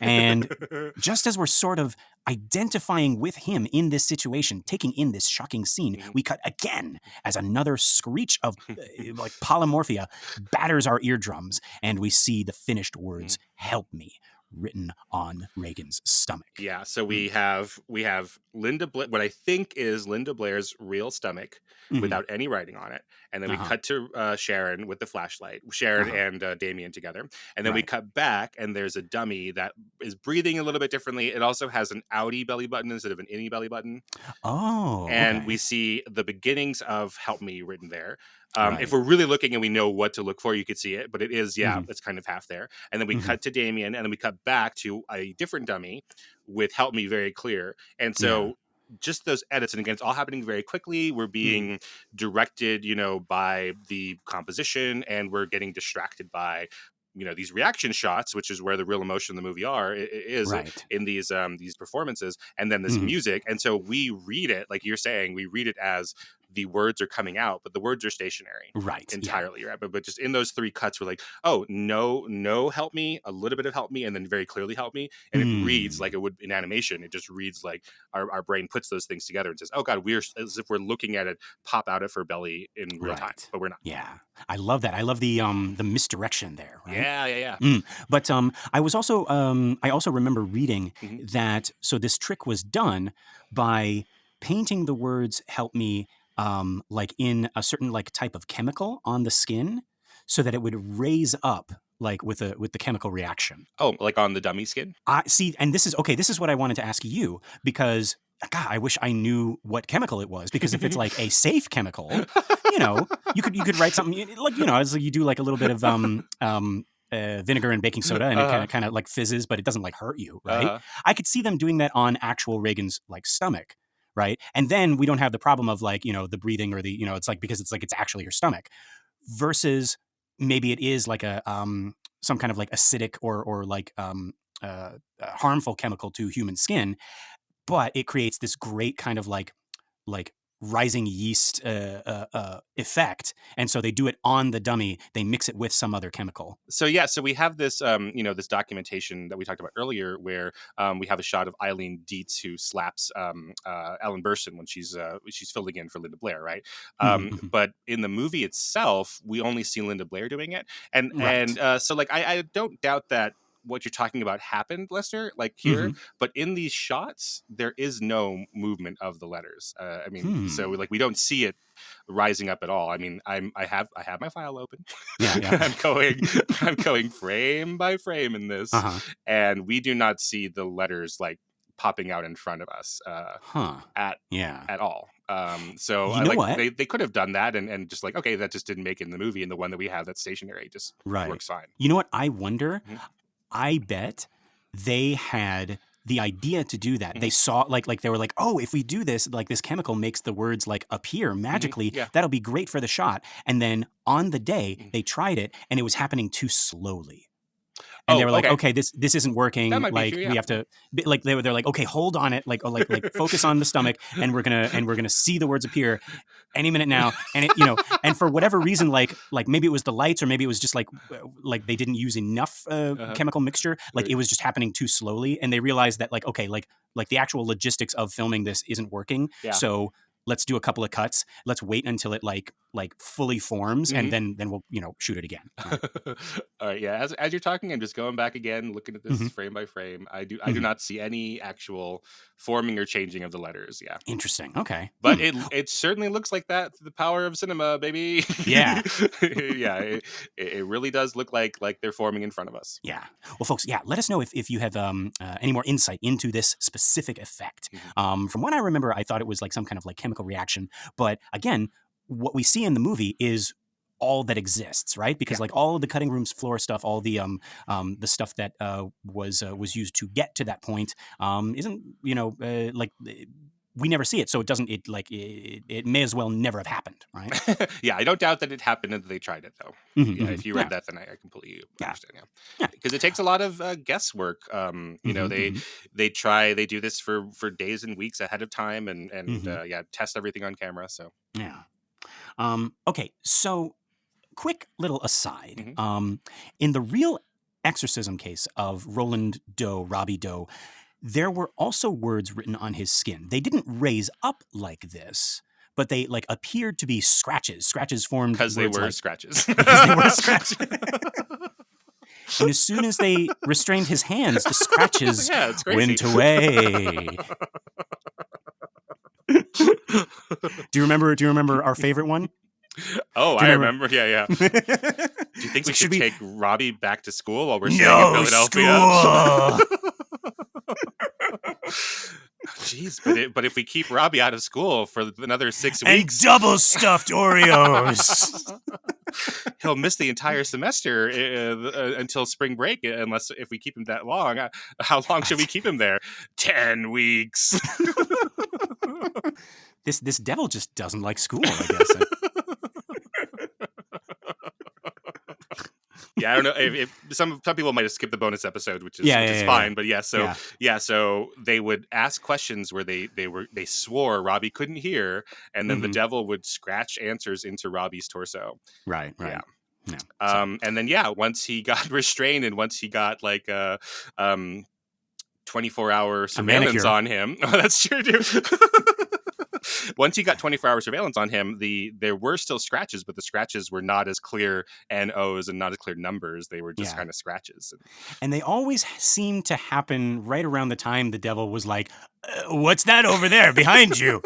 S1: and just as we're sort of identifying with him in this situation, taking in this shocking scene, we cut again as another screech of like polymorphia batters our eardrums, and we see the finished words, "Help me," written on Reagan's stomach.
S2: Yeah, so we have Linda Blair, what I think is Linda Blair's real stomach without any writing on it, and then we cut to Sharon with the flashlight, Sharon and Damien together, and then we cut back, and there's a dummy that is breathing a little bit differently. It also has an outie belly button instead of an innie belly button.
S1: Oh,
S2: and
S1: okay.
S2: we see the beginnings of "Help Me" written there. If we're really looking and we know what to look for, you could see it, but it is, it's kind of half there. And then we cut to Damien, and then we cut back to a different dummy with "Help Me" very clear. And so just those edits, and again, it's all happening very quickly. We're being directed, by the composition, and we're getting distracted by these reaction shots, which is where the real emotion of the movie is in these performances, and then this music. And so we read it, like you're saying, we read it as the words are coming out, but the words are stationary, entirely, right? But just in those three cuts, we're like, oh, no, help me, a little bit of help me, and then very clearly help me, and it reads like it would in animation. It just reads like our brain puts those things together and says, oh god, we're as if we're looking at it pop out of her belly in real time, but we're not.
S1: Yeah, I love that. I love the misdirection there. Right?
S2: Yeah.
S1: But I was also I also remember reading that this trick was done by painting the words "Help me" like in a certain like type of chemical on the skin, so that it would raise up like with the chemical reaction.
S2: Oh, like on the dummy skin?
S1: I see, and this is what I wanted to ask you, because God, I wish I knew what chemical it was, because if it's like a safe chemical, you could write something like as you do like a little bit of vinegar and baking soda, and it kind of like fizzes, but it doesn't like hurt you, right? I could see them doing that on actual Reagan's like stomach, right? And then we don't have the problem of like the breathing or the it's like, because it's like it's actually your stomach, versus maybe it is like a some kind of like acidic or like harmful chemical to human skin, but it creates this great kind of like rising yeast effect, and so they do it on the dummy. They mix it with some other chemical.
S2: So we have this this documentation that we talked about earlier, where we have a shot of Eileen Dietz, who slaps Ellen Burstyn when she's filling in for Linda Blair, right? But in the movie itself, we only see Linda Blair doing it, and so like I don't doubt that what you're talking about happened, Lester, like here, but in these shots, there is no movement of the letters. I mean, so like we don't see it rising up at all. I mean, I have my file open.
S1: Yeah.
S2: I'm going frame by frame in this, and we do not see the letters like popping out in front of us at all. So
S1: you know what?
S2: They could have done that and just like, okay, that just didn't make it in the movie, and the one that we have that's stationary just works fine.
S1: You know what? I wonder. I bet they had the idea to do that. They saw like they were like, oh, if we do this, like this chemical makes the words like appear magically. That'll be great for the shot. And then on the day they tried it, and it was happening too slowly. And they were like, okay, this isn't working. Like we have to, like they're like, okay, hold on it, like focus on the stomach, and we're gonna see the words appear any minute now. And it, and for whatever reason, like maybe it was the lights, or maybe it was just like they didn't use enough chemical mixture. Like it was just happening too slowly, and they realized that like, okay, like the actual logistics of filming this isn't working. So let's do a couple of cuts. Let's wait until it like fully forms, and then we'll shoot it again.
S2: All right, yeah. As you're talking, I'm just going back again, looking at this frame by frame. I do not see any actual forming or changing of the letters. Yeah,
S1: interesting. Okay,
S2: but it certainly looks like that. The power of cinema, baby.
S1: Yeah,
S2: yeah. It really does look like they're forming in front of us.
S1: Yeah. Well, folks, let us know if you have any more insight into this specific effect. From what I remember, I thought it was like some kind of like chemical reaction, but again, what we see in the movie is all that exists, right? Because like all of the cutting room floor stuff, all the stuff that was used to get to that point isn't like we never see it, so it may as well never have happened, right?
S2: Yeah, I don't doubt that it happened and they tried it though. If you read that, then I completely understand. Yeah, because it takes a lot of guesswork. They do this for days and weeks ahead of time, and test everything on camera. So
S1: yeah. Okay, so quick little aside. In the real exorcism case of Roland Doe, Robbie Doe, there were also words written on his skin. They didn't raise up like this, but they like appeared to be scratches. Scratches formed
S2: because they were scratches.
S1: Because they were scratches. And as soon as they restrained his hands, the scratches went away. Do you remember our favorite one?
S2: Oh, I remember. Yeah. Do you think we should take Robbie back to school while we're staying in Philadelphia? Jeez, but if we keep Robbie out of school for another 6 weeks,
S1: and double stuffed Oreos,
S2: he'll miss the entire semester until spring break. Unless if we keep him that long, how long should we keep him there? 10 weeks.
S1: This devil just doesn't like school, I guess.
S2: Yeah, I don't know if some people might have skipped the bonus episode, which is fine. But so they would ask questions where they swore Robbie couldn't hear, and then the devil would scratch answers into Robbie's torso.
S1: Right.
S2: Yeah. And then once he got restrained and once he got like 24-hour surveillance on him. Oh, that's true too. Once he got 24-hour surveillance on him, there were still scratches, but the scratches were not as clear NOs and not as clear numbers. They were just kind of scratches.
S1: And they always seemed to happen right around the time the devil was like, what's that over there behind you?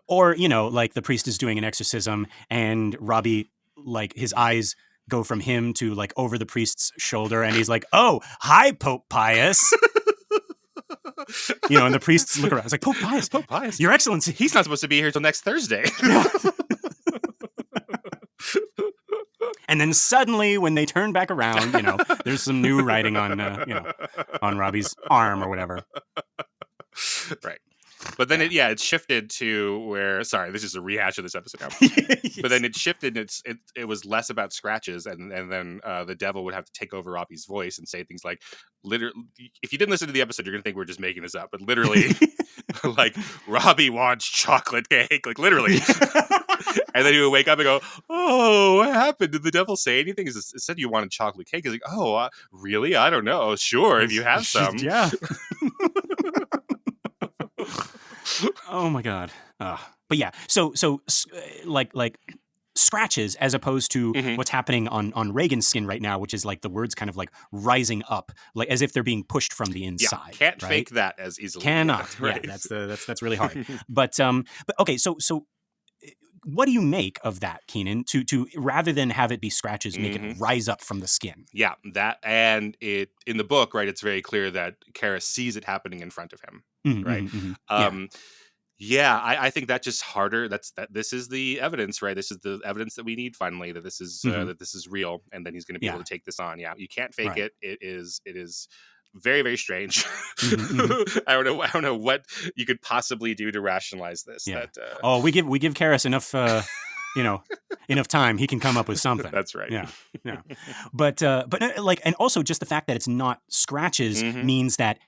S1: Or, like the priest is doing an exorcism and Robbie, like his eyes go from him to like over the priest's shoulder and he's like, oh, hi, Pope Pius. And the priests look around. It's like, Pope Pius, Your Excellency.
S2: He's not supposed to be here till next Thursday.
S1: And then suddenly, when they turn back around, there's some new writing on Robbie's arm or whatever.
S2: Right. But then it shifted to where, sorry, this is a rehash of this episode now. Yes. But then it shifted. It was less about scratches, and then the devil would have to take over Robbie's voice and say things like, literally, if you didn't listen to the episode, you're gonna think we're just making this up, but literally, like Robbie wants chocolate cake, like literally. And then he would wake up and go, oh, what happened? Did the devil say anything? It said you wanted chocolate cake. He's like, oh, really? I don't know. Sure, if you have some.
S1: Yeah. Oh my God. But yeah, so like scratches as opposed to what's happening on Reagan's skin right now, which is like the words kind of like rising up, like as if they're being pushed from the inside.
S2: Can't
S1: right?
S2: fake that as easily.
S1: Cannot.
S2: Right.
S1: That's really hard. But okay, so what do you make of that, Keenan? To rather than have it be scratches, make it rise up from the skin.
S2: Yeah, that, and it in the book, right? It's very clear that Kara sees it happening in front of him, right? Yeah, I think that's just harder. This is the evidence, right? This is the evidence that we need finally, that this is real, and then he's going to be able to take this on. Yeah, you can't fake it. It is very, very strange. I don't know what you could possibly do to rationalize this.
S1: Yeah. We give Karras enough enough time, he can come up with something.
S2: That's right.
S1: Yeah. But like, and also just the fact that it's not scratches means that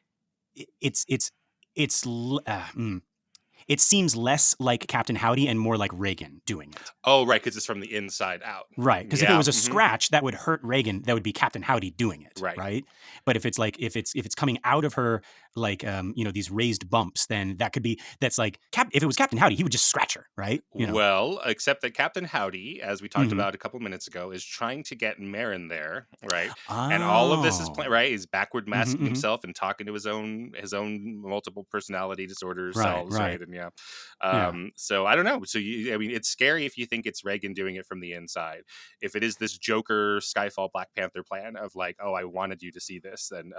S1: it seems less like Captain Howdy and more like Reagan doing it.
S2: Oh, right, because it's from the inside out.
S1: Right, because if it was a scratch, that would hurt Reagan. That would be Captain Howdy doing it. Right. But if it's like if it's coming out of her, like these raised bumps, then that's like if it was Captain Howdy, he would just scratch her, right?
S2: Well, except that Captain Howdy, as we talked about a couple minutes ago, is trying to get Marin there, right? Oh. And all of this is right. He's backward masking himself and talking to his own multiple personality disorder selves, right? And so I don't know. So it's scary if you think it's Reagan doing it from the inside. If it is this Joker, Skyfall, Black Panther plan of like, oh, I wanted you to see this, then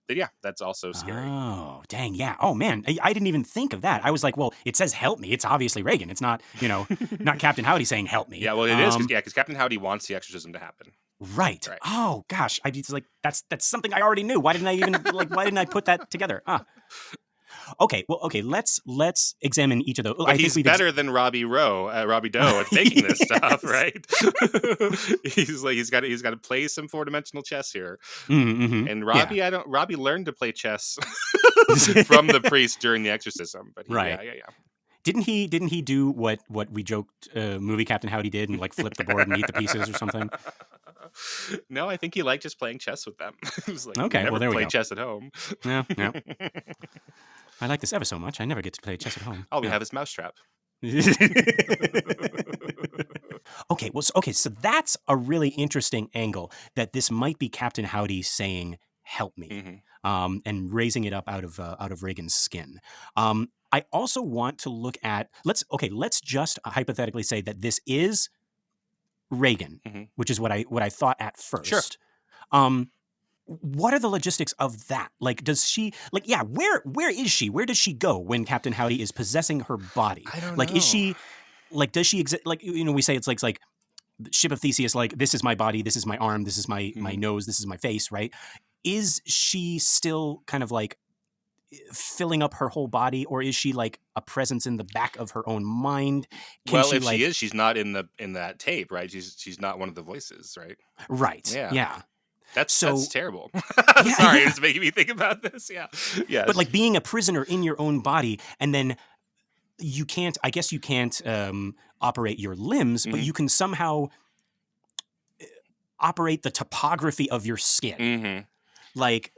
S2: yeah, that's also scary.
S1: Oh, dang, yeah. Oh man, I didn't even think of that. I was like, well, it says help me. It's obviously Reagan. It's not, not Captain Howdy saying help me.
S2: Yeah, well, it is because Captain Howdy wants the exorcism to happen.
S1: Right. Oh gosh, I just like that's something I already knew. Why didn't I even why didn't I put that together? Okay, well, let's examine each of those.
S2: But he's better than Robbie Doe at faking this stuff, right? he's got to play some 4-dimensional chess here. And Robbie, Robbie learned to play chess from the priest during the exorcism, but yeah.
S1: Didn't he do what we joked movie Captain Howdy did and like flip the board and eat the pieces or something?
S2: No, I think he liked just playing chess with them. It was like,
S1: okay, well, there we go.
S2: Play chess at home.
S1: Yeah. I like this ever so much. I never get to play chess at home.
S2: All we have is mousetrap.
S1: Okay, so that's a really interesting angle, that this might be Captain Howdy saying "help me," and raising it up out of Reagan's skin. I also want to look at let's just hypothetically say that this is Reagan, which is what I thought at first.
S2: Sure.
S1: What are the logistics of that? Like, does she where is she? Where does she go when Captain Howdy is possessing her body?
S2: I don't
S1: know.
S2: Is
S1: she does she exist? Like, we say it's like Ship of Theseus, like, this is my body, this is my arm, this is my nose, this is my face, right? Is she still kind of like filling up her whole body, or is she like a presence in the back of her own mind?
S2: She is, she's not in that tape, right? She's not one of the voices, right?
S1: Right. Yeah.
S2: That's terrible. Sorry, it's making me think about this. Yeah.
S1: But like being a prisoner in your own body, and then you can't operate your limbs, but you can somehow operate the topography of your skin. Like,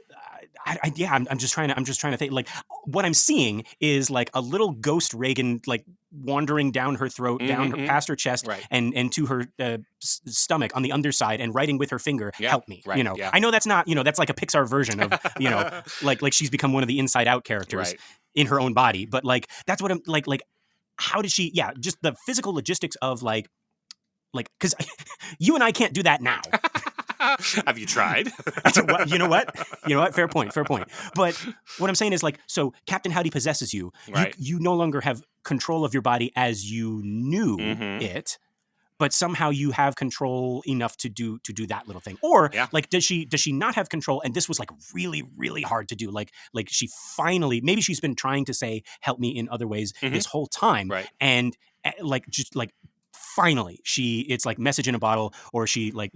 S1: I'm just trying to think. Like, what I'm seeing is like a little ghost Reagan, like wandering down her throat, past her chest, and to her stomach on the underside, and writing with her finger, "Help me."
S2: Right,
S1: I know that's not, that's like a Pixar version of, like she's become one of the Inside Out characters in her own body. But like, that's what I'm like. How did she? Yeah, just the physical logistics of like, because you and I can't do that now.
S2: Have you tried?
S1: You know what? Fair point. But what I'm saying is, like, so Captain Howdy possesses you. Right. You no longer have control of your body as you knew it, but somehow you have control enough to do that little thing. Or like, does she not have control? And this was like really, really hard to do. Like she finally, maybe she's been trying to say "help me" in other ways this whole time, and finally, it's like message in a bottle, or she like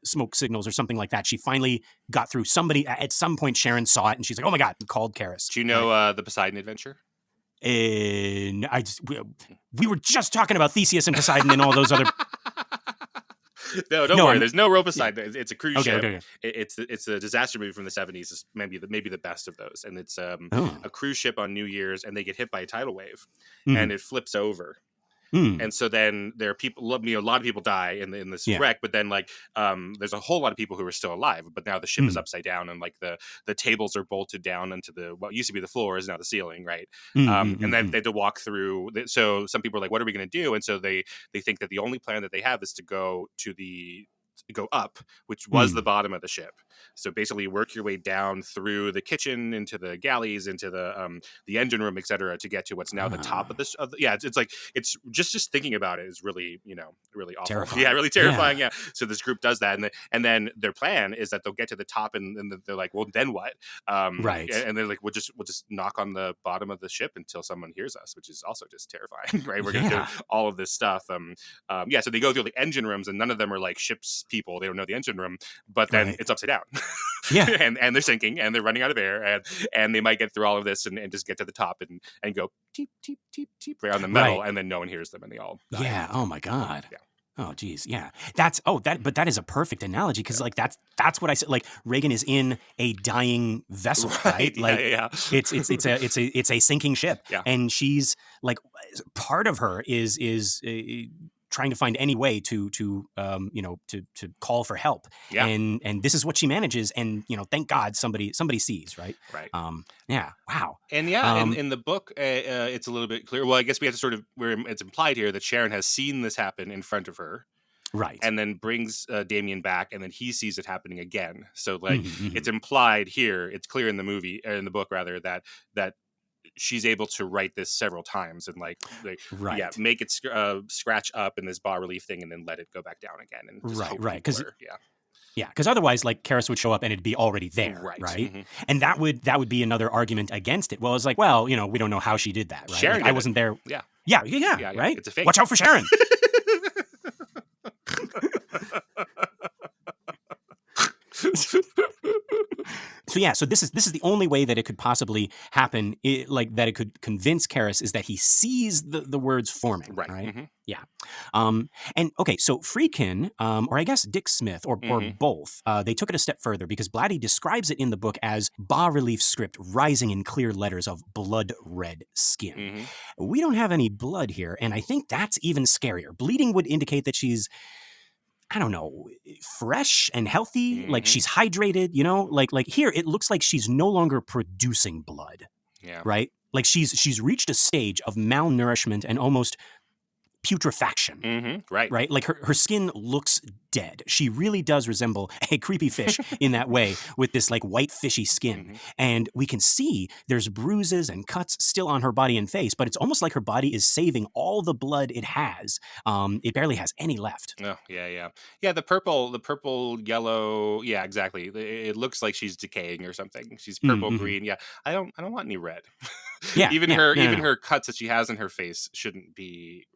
S1: smoke signals or something like that. She finally got through. Somebody at some point, Sharon saw it, and she's like, "Oh my god!" and called Karras.
S2: Do you know the Poseidon Adventure?
S1: And we were just talking about Theseus and Poseidon and all those other.
S2: No, don't worry. There's no real Poseidon. It's a cruise ship. Okay. It's a disaster movie from the 70s. It's maybe the best of those. And it's a cruise ship on New Year's, and they get hit by a tidal wave, and it flips over. And so then there are people, a lot of people die in this wreck, but then like there's a whole lot of people who are still alive, but now the ship is upside down, and like the tables are bolted down into what used to be the floor is now the ceiling, right? And then they had to walk through. So some people are like, what are we going to do? And so they think that the only plan that they have is to go up, which was the bottom of the ship. So basically work your way down through the kitchen into the galleys, into the engine room, etc., to get to what's now the top of this. It's like, it's just thinking about it is really, really awful.
S1: Terrifying.
S2: Yeah, really terrifying. Yeah. So this group does that, and then their plan is that they'll get to the top, and they're like, well, then what?
S1: Right.
S2: And they're like, we'll just knock on the bottom of the ship until someone hears us, which is also just terrifying, right? We're gonna do all of this stuff. So they go through the engine rooms, and none of them are like ship's people. They don't know the engine room, but then it's upside down. and they're sinking, and they're running out of air, and they might get through all of this and just get to the top and go teep teep teep teep right on the metal, and then no one hears them, and they all die.
S1: Yeah. Oh my God.
S2: Yeah.
S1: Oh geez, yeah. But that is a perfect analogy, because like that's what I said. Like Reagan is in a dying vessel, right? Like it's a sinking ship, and she's like, part of her is trying to find any way to call for help, and this is what she manages, and thank God somebody sees, right? Wow.
S2: And in the book, it's a little bit clear. Well, I guess we have to sort of, where it's implied here that Sharon has seen this happen in front of her,
S1: right,
S2: and then brings Damien back, and then he sees it happening again. So like it's implied here, it's clear in the movie, or in the book rather, that she's able to write this several times and make it scratch up in this bas relief thing, and then let it go back down again, and just
S1: because because otherwise, like, Karras would show up and it'd be already there, right? And that would be another argument against it. Well, it's like, well, we don't know how she did that, right?
S2: Sharon,
S1: I wasn't there. Yeah, right?
S2: It's a fake.
S1: Watch out for Sharon. So this is the only way that it could possibly happen, that it could convince Karras, is that he sees the words forming, right? Yeah. And okay, so Friedkin, or I guess Dick Smith, or both, they took it a step further, because Blatty describes it in the book as bas-relief script rising in clear letters of blood red skin. We don't have any blood here, and I think that's even scarier. Bleeding would indicate that she's, I don't know, fresh and healthy, like she's hydrated, like here it looks like she's no longer producing blood, right? Like she's reached a stage of malnourishment and almost putrefaction, right? Like her skin looks dead. She really does resemble a creepy fish in that way, with this like white fishy skin. And we can see there's bruises and cuts still on her body and face, but it's almost like her body is saving all the blood it has. It barely has any left.
S2: Oh, yeah. The purple, yellow. Yeah, exactly. It looks like she's decaying or something. She's purple, green. Yeah. I don't want any red. Even her cuts that she has in her face shouldn't be,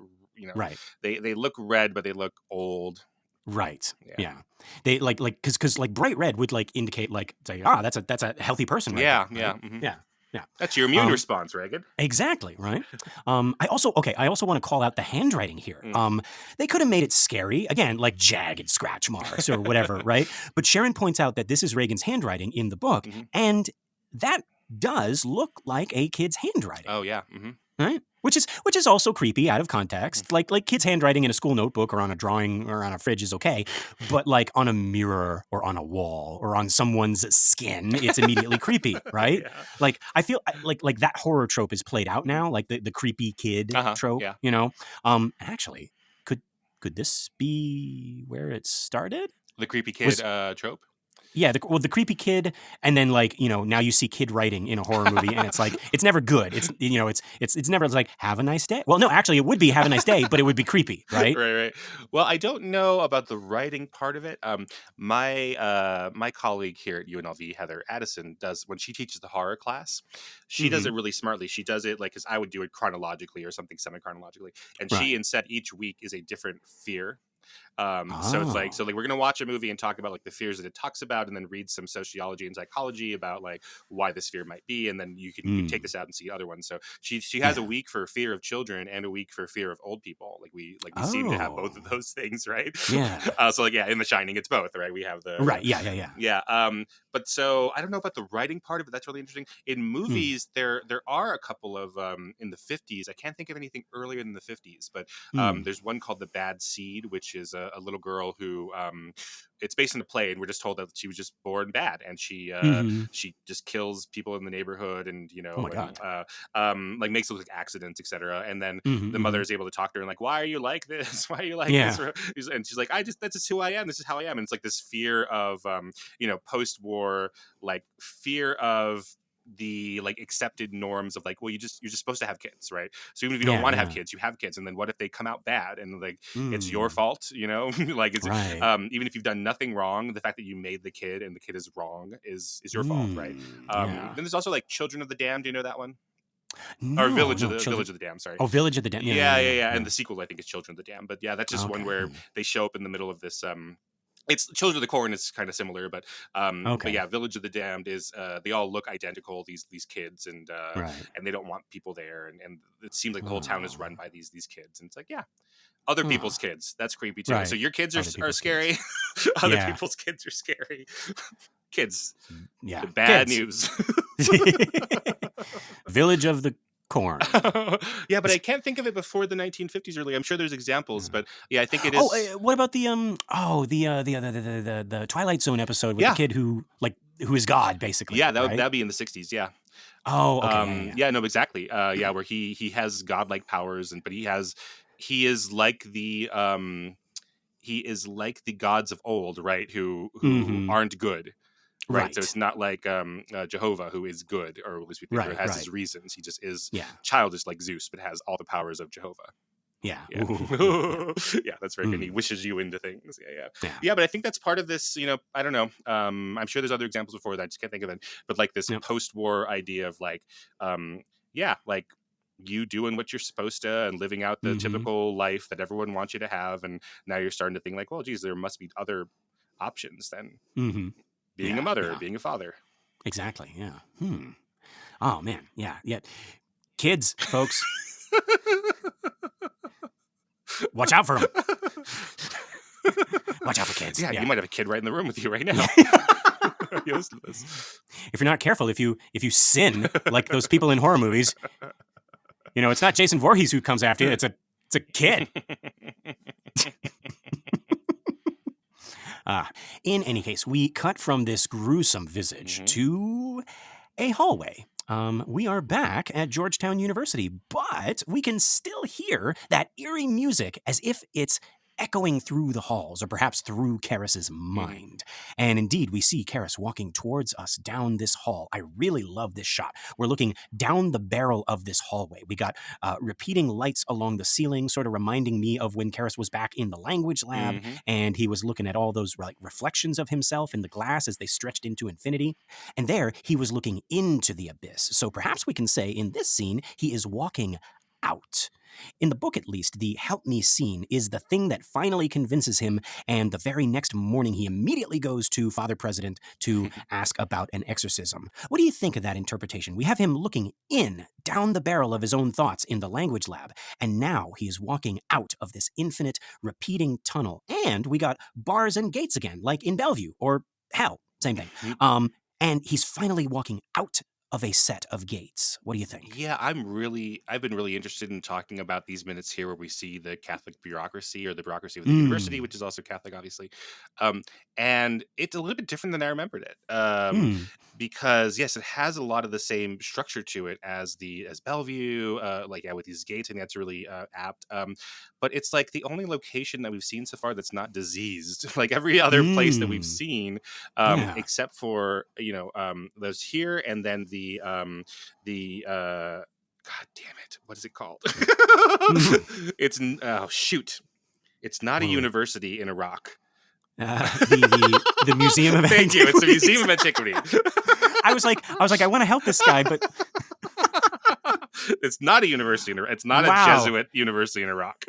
S1: right.
S2: They look red, but they look old.
S1: Right. Yeah. They because like bright red would like indicate, like, say, that's a healthy person. Right
S2: Yeah.
S1: there, right?
S2: Yeah. Yeah. That's your immune response, Reagan.
S1: Exactly, right? I also want to call out the handwriting here. They could have made it scary, again, like jagged scratch marks or whatever, right? But Sharon points out that this is Reagan's handwriting in the book, and that does look like a kid's handwriting.
S2: Oh, yeah.
S1: Right? Which is also creepy out of context. Like kids' handwriting in a school notebook or on a drawing or on a fridge is okay, but like on a mirror or on a wall or on someone's skin, it's immediately creepy, right? Yeah. Like I feel like that horror trope is played out now, like the creepy kid trope. Yeah. Actually, could this be where it started?
S2: The creepy kid trope?
S1: Yeah, the creepy kid, and then like now you see kid writing in a horror movie, and it's like it's never good. It's it's never like have a nice day. Well, no, actually, it would be have a nice day, but it would be creepy, right?
S2: Right. Well, I don't know about the writing part of it. My colleague here at UNLV, Heather Addison, does, when she teaches the horror class, she does it really smartly. She does it like, because I would do it chronologically or something semi-chronologically, and she instead each week is a different fear. So it's like, we're going to watch a movie and talk about like the fears that it talks about, and then read some sociology and psychology about like why this fear might be. And then you can take this out and see other ones. So she has a week for fear of children and a week for fear of old people. Like we seem to have both of those things, right?
S1: Yeah.
S2: So like, yeah, in The Shining, it's both, right? We have the
S1: right. Yeah.
S2: But so I don't know about the writing part of it. That's really interesting. In movies, there are a couple of in the 50s. I can't think of anything earlier than the 50s, but there's one called The Bad Seed, which is a little girl who it's based on a play, and we're just told that she was just born bad, and she just kills people in the neighborhood, and
S1: Oh my God.
S2: like makes it look like accidents, etc. And then
S1: Mm-hmm,
S2: the mother is able to talk to her and like, why are you like this? Why are you like this? And she's like, that's just who I am. This is how I am. And it's like this fear of post-war, like fear of the like accepted norms of like, well, you're just supposed to have kids, right? So even if you don't want to have kids, you have kids, and then what if they come out bad, and like it's your fault, like it's even if you've done nothing wrong, the fact that you made the kid and the kid is wrong is your fault, right? Then there's also like Children of the Damned. Do you know that one? Or Village of the Damned, sorry.
S1: Oh, Village of the Damned.
S2: Yeah. And the sequel, I think, is Children of the Damned. But yeah, that's just one where they show up in the middle of this it's Children of the Corn is kind of similar, but yeah, Village of the Damned is they all look identical, these kids, and they don't want people there, and it seems like the whole town is run by these kids, and it's like, yeah, other people's kids, that's creepy too. So your kids are scary. Other people's kids are scary. Kids, bad news.
S1: Village of the Corn.
S2: Yeah, but I can't think of it before the 1950s. Really, I'm sure there's examples, but yeah, I think it is.
S1: What about the the Twilight Zone episode with the kid who is God, basically?
S2: Yeah, that'd be in the 60s. Yeah.
S1: Oh, okay.
S2: Yeah, no, exactly. Where he has godlike powers, but he is like the gods of old, right? Who aren't good. Right. So it's not like Jehovah, who is good, or at least we think has his reasons. He just is childish like Zeus, but has all the powers of Jehovah.
S1: Yeah.
S2: Yeah, that's very good. And he wishes you into things. Yeah, but I think that's part of this, I don't know. I'm sure there's other examples before that. I just can't think of it. But like this post-war idea of like, like you doing what you're supposed to and living out the typical life that everyone wants you to have. And now you're starting to think like, well, geez, there must be other options than being a mother, being a father.
S1: Exactly. Yeah. Oh man. Yeah. Kids, folks. Watch out for them. Watch out for kids.
S2: Yeah, you might have a kid right in the room with you right now. You listen to this.
S1: If you're not careful, if you sin like those people in horror movies, it's not Jason Voorhees who comes after you. It's a kid. In any case, we cut from this gruesome visage to a hallway. We are back at Georgetown University, but we can still hear that eerie music as if it's echoing through the halls, or perhaps through Karis's mind. And indeed, we see Karis walking towards us down this hall. I really love this shot. We're looking down the barrel of this hallway. We got repeating lights along the ceiling, sort of reminding me of when Karis was back in the language lab, and he was looking at all those reflections of himself in the glass as they stretched into infinity. And there, he was looking into the abyss. So perhaps we can say in this scene, he is walking out. In the book, at least, the help me scene is the thing that finally convinces him, and the very next morning he immediately goes to Father President to ask about an exorcism. What do you think of that interpretation? We have him looking down the barrel of his own thoughts in the language lab, and now he is walking out of this infinite, repeating tunnel. And we got bars and gates again, like in Bellevue, or hell, same thing. And he's finally walking out of a set of gates. What do you think?
S2: Yeah, I've been really interested in talking about these minutes here where we see the Catholic bureaucracy, or the bureaucracy of the university, which is also Catholic, obviously. And it's a little bit different than I remembered it. Because yes, it has a lot of the same structure to it as Bellevue, with these gates, and that's really apt. But it's like the only location that we've seen so far that's not diseased, like every other place that we've seen, except for those here, and then the God damn it, what is it called? It's it's not a university in Iraq.
S1: The Museum of
S2: Thank you. It's the Museum of Antiquity.
S1: I was like, I want to help this guy, but
S2: it's not a university in Iraq. It's not a Jesuit university in Iraq.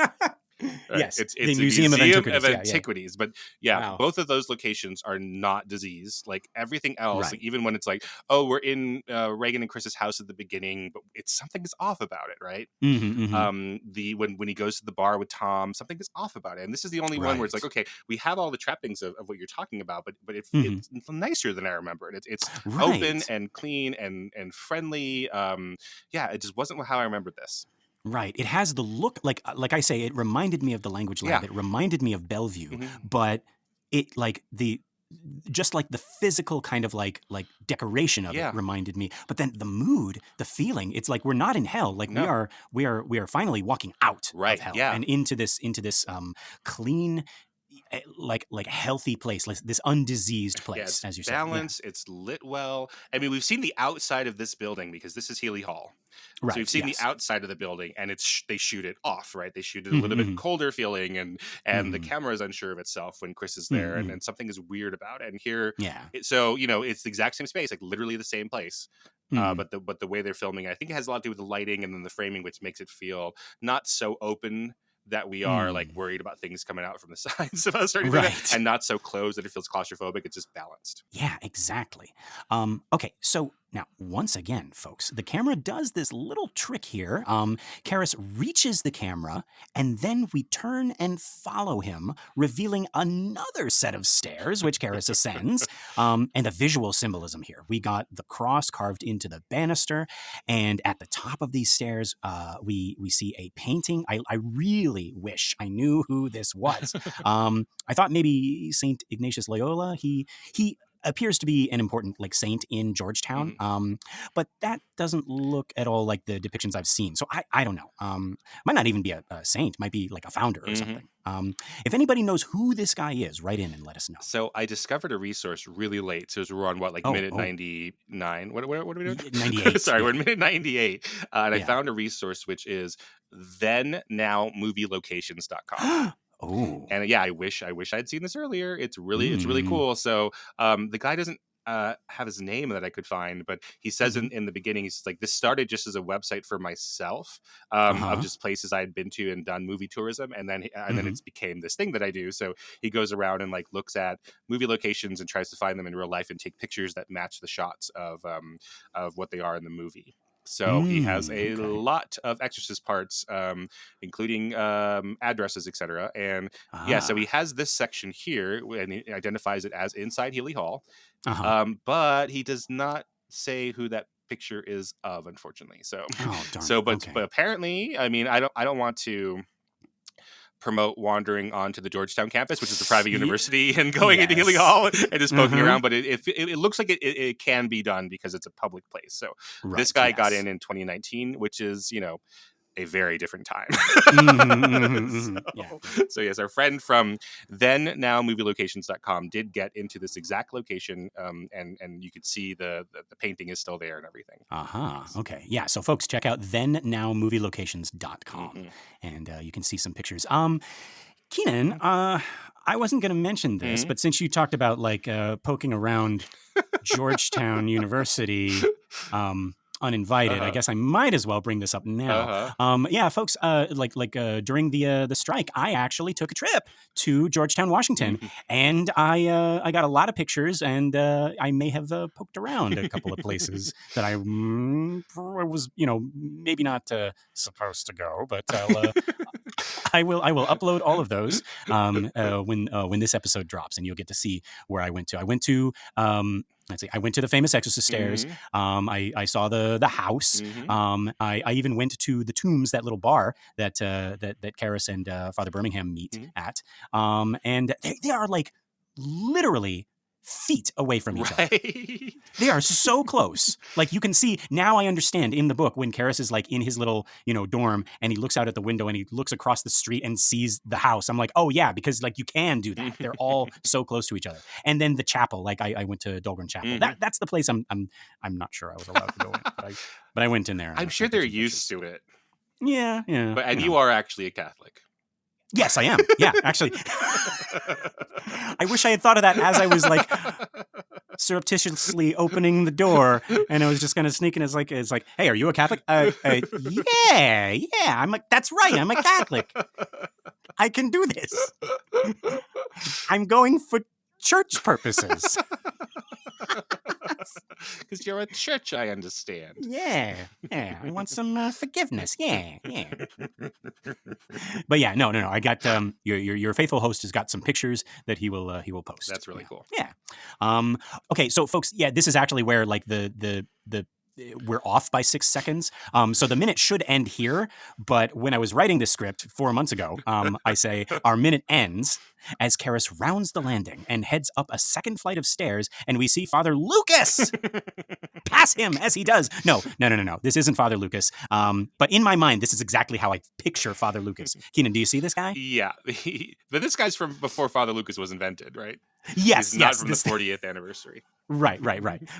S2: Right.
S1: Yes,
S2: It's
S1: the
S2: a
S1: Museum of Antiquities. Yeah, yeah.
S2: Antiquities. But yeah,
S1: Wow.
S2: both of those locations are not diseased. Like everything else, like
S1: Right.
S2: even when it's like, oh, we're in Reagan and Chris's house at the beginning, but it's something is off about it, right?
S1: Mm-hmm.
S2: The when he goes to the bar with Tom, something is off about it. And this is the only one where it's like,
S1: Right.
S2: okay, we have all the trappings of what you're talking about, but
S1: Mm-hmm.
S2: it's nicer than I remember. And it's open
S1: Right.
S2: and clean and friendly. Yeah, it just wasn't how I remembered this.
S1: Right. It has the look like I say, it reminded me of the Language
S2: Yeah.
S1: Lab. It reminded me of Bellevue,
S2: Mm-hmm.
S1: but it like the just like the physical kind of like decoration of it
S2: Yeah.
S1: reminded me. But then the mood, the feeling, it's like we're not in hell. Like
S2: No.
S1: we are finally walking out of
S2: Right.
S1: hell
S2: Yeah.
S1: and into this clean, like healthy place, like this undiseased
S2: Yeah,
S1: place,
S2: it's
S1: as you say. Yeah.
S2: balanced, it's lit well. I mean, we've seen the outside of this building because this is Healy Hall. So we've
S1: Right.
S2: seen the
S1: Yes.
S2: outside of the building, and they shoot it off, right? They shoot it a little bit
S1: Mm-hmm.
S2: colder feeling, and the
S1: Mm-hmm.
S2: camera is unsure of itself when Chris is there,
S1: Mm-hmm.
S2: and something is weird about it. And here,
S1: Yeah.
S2: so it's the exact same space, like literally the same place.
S1: Mm-hmm.
S2: But the way they're filming, I think it has a lot to do with the lighting and then the framing, which makes it feel not so open that we are like worried about things coming out from the sides of us or anything,
S1: Right.
S2: and not so closed that it feels claustrophobic. It's just balanced.
S1: Yeah, exactly. Okay, so now, once again, folks, the camera does this little trick here. Karras reaches the camera, and then we turn and follow him, revealing another set of stairs, which Karras ascends. And the visual symbolism here. We got the cross carved into the banister, and at the top of these stairs, we see a painting. I really wish I knew who this was. I thought maybe Saint Ignatius Loyola. He appears to be an important saint in Georgetown, but that doesn't look at all like the depictions I've seen. So I don't know. Might not even be a saint. Might be like a founder or something. If anybody knows who this guy is, write in and let us know.
S2: So I discovered a resource really late. So we're on minute 99. What are we doing?
S1: 98.
S2: Sorry,
S1: yeah.
S2: we're in minute 98. And I
S1: Yeah.
S2: found a resource which is thennowmovielocations.com.
S1: Oh.
S2: And yeah, I wish I'd seen this earlier. It's really cool. So the guy doesn't have his name that I could find, but he says in the beginning, he's like, this started just as a website for myself of just places I had been to and done movie tourism, and then it's became this thing that I do. So he goes around and looks at movie locations and tries to find them in real life and take pictures that match the shots of what they are in the movie. So he has a lot of Exorcist parts, including addresses, etc. And yeah, so he has this section here, and he identifies it as inside Healy Hall. But he does not say who that picture is of, unfortunately. So, but apparently, I mean, I don't want to promote wandering onto the Georgetown campus, which is the private university, and going into Healy Hall and just poking around. But it looks like it can be done because it's a public place. So this guy got in 2019, which is, a very different time. So yes, our friend from thennowmovielocations.com did get into this exact location, and you could see the painting is still there and everything.
S1: Okay. Yeah. So folks, check out thennowmovielocations.com and you can see some pictures. Keenan, I wasn't going to mention this, but since you talked about poking around Georgetown University, uninvited, I guess I might as well bring this up now. Yeah, folks, during the strike, I actually took a trip to Georgetown, Washington, and I got a lot of pictures, and I may have poked around a couple of places that I was, maybe not supposed to go, but I will upload all of those when this episode drops, and you'll get to see where I went to. I went to I went to the famous Exorcist stairs. I saw the house. I even went to the Tombs, that little bar that Karras and Father Birmingham meet at. And they are literally feet away from each other. They are so close. You can see, now I understand in the book when Karras is in his little, dorm, and he looks out at the window and he looks across the street and sees the house. I'm like, oh yeah, because you can do that. They're all so close to each other. And then the chapel, I went to Dahlgren Chapel. That's the place I'm not sure I was allowed to go in, but I went in there.
S2: I'm sure they're used to it.
S1: Yeah.
S2: But you are actually a Catholic.
S1: Yes, I am. Yeah, actually. I wish I had thought of that as I was surreptitiously opening the door, and I was just gonna sneak in. It's like, hey, are you a Catholic? Yeah. I'm that's right. I'm a Catholic. I can do this. I'm going for church purposes.
S2: Because you're a church, I understand.
S1: Yeah. I want some forgiveness. Yeah. But yeah, no. I got your faithful host has got some pictures that he will post.
S2: That's really cool.
S1: Yeah. Okay, so folks, yeah, this is actually where like the we're off by 6 seconds. So the minute should end here. But when I was writing this script 4 months ago, I say our minute ends as Karis rounds the landing and heads up a second flight of stairs, and we see Father Lucas pass him as he does. No. This isn't Father Lucas. But in my mind, this is exactly how I picture Father Lucas. Keenan, do you see this guy?
S2: Yeah. But this guy's from before Father Lucas was invented, right?
S1: Yes.
S2: He's not from the 40th anniversary.
S1: Right.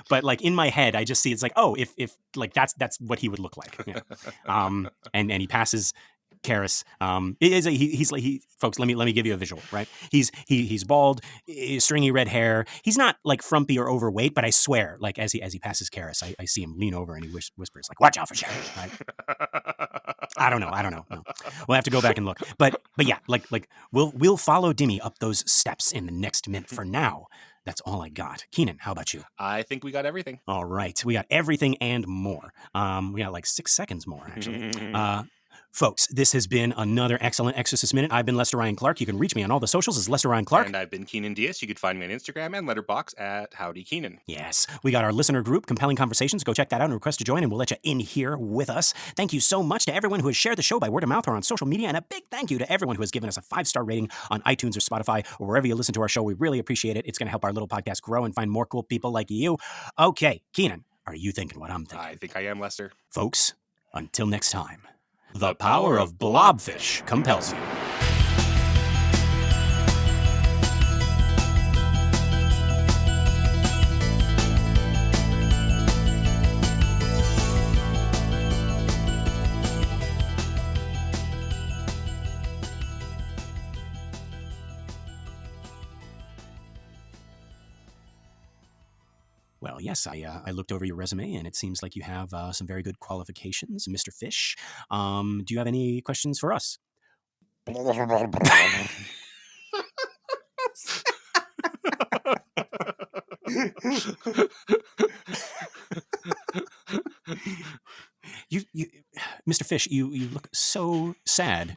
S1: But like in my head, I just see it's like, oh, if like that's what he would look like. Yeah. And he passes Karis. Folks, let me give you a visual, right? He's bald, stringy red hair. He's not like frumpy or overweight, but I swear, like as he passes Karis, I see him lean over and he whispers like, "Watch out for Sharon." Right? I don't know. No. We'll have to go back and look. But yeah, like we'll follow Dimmy up those steps in the next minute. For now, that's all I got. Keenan, how about you?
S2: I think we got everything.
S1: All right, we got everything and more. We got like 6 seconds more actually. Folks, this has been another excellent Exorcist Minute. I've been Lester Ryan Clark. You can reach me on all the socials as Lester Ryan Clark.
S2: And I've been Keenan Diaz. You can find me on Instagram and Letterboxd at Howdy Keenan.
S1: Yes. We got our listener group, Compelling Conversations. Go check that out and request to join, and we'll let you in here with us. Thank you so much to everyone who has shared the show by word of mouth or on social media, and a big thank you to everyone who has given us a 5-star rating on iTunes or Spotify or wherever you listen to our show. We really appreciate it. It's going to help our little podcast grow and find more cool people like you. Okay, Keenan, are you thinking what I'm thinking?
S2: I think I am, Lester.
S1: Folks, until next time. The power of blobfish compels you. Well, yes, I looked over your resume, and it seems like you have some very good qualifications, Mr. Fish. Do you have any questions for us? You, Mr. Fish, you look so sad.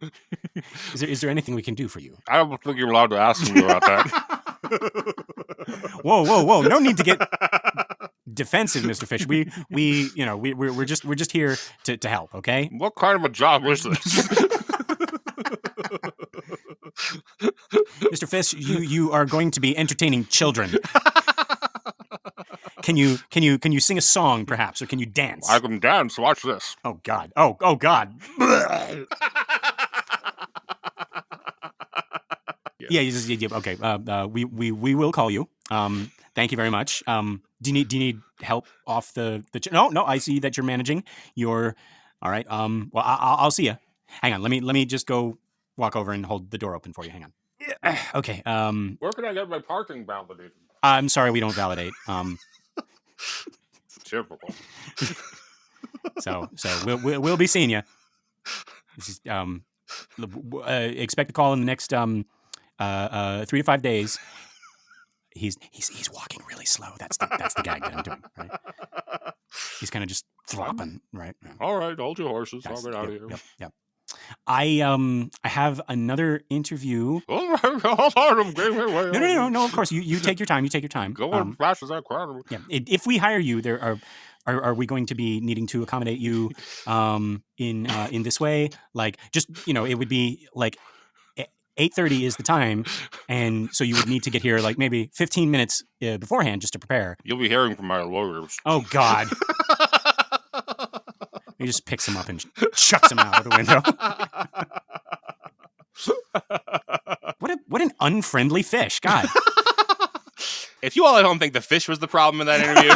S1: Is there anything we can do for you?
S2: I don't think you're allowed to ask me about that.
S1: Whoa! No need to get defensive, Mr. Fish. We're just here to help. Okay.
S2: What kind of a job is this?
S1: Mr. Fish, you are going to be entertaining children. Can you sing a song, perhaps, or can you dance?
S2: I can dance. Watch this.
S1: Oh God! Oh God! Yeah. Okay. We will call you. Thank you very much. Do you need help off the? No. I see that you're managing. You're all right. Well, I'll see you. Hang on. Let me just go walk over and hold the door open for you. Hang on. Okay.
S2: Where can I get my parking validated?
S1: I'm sorry, we don't validate.
S2: Typical.
S1: So we'll be seeing you. Expect a call in the next 3 to 5 days. He's walking really slow. That's the gag that I'm doing. Right? He's kind of just flopping. Right.
S2: All right, hold your horses. I'll get out of here.
S1: Yep. I have another interview.
S2: No.
S1: Of course, you take your time. You take your time.
S2: Go on, flash as I crowd.
S1: Yeah. If we hire you, are we going to be needing to accommodate you in this way? Like, just it would be like 8:30 is the time, and so you would need to get here like maybe 15 minutes beforehand just to prepare.
S2: You'll be hearing from my lawyers.
S1: Oh God. He just picks him up and chucks him out of the window. What an unfriendly fish, God.
S2: If you all at home think the fish was the problem in that interview.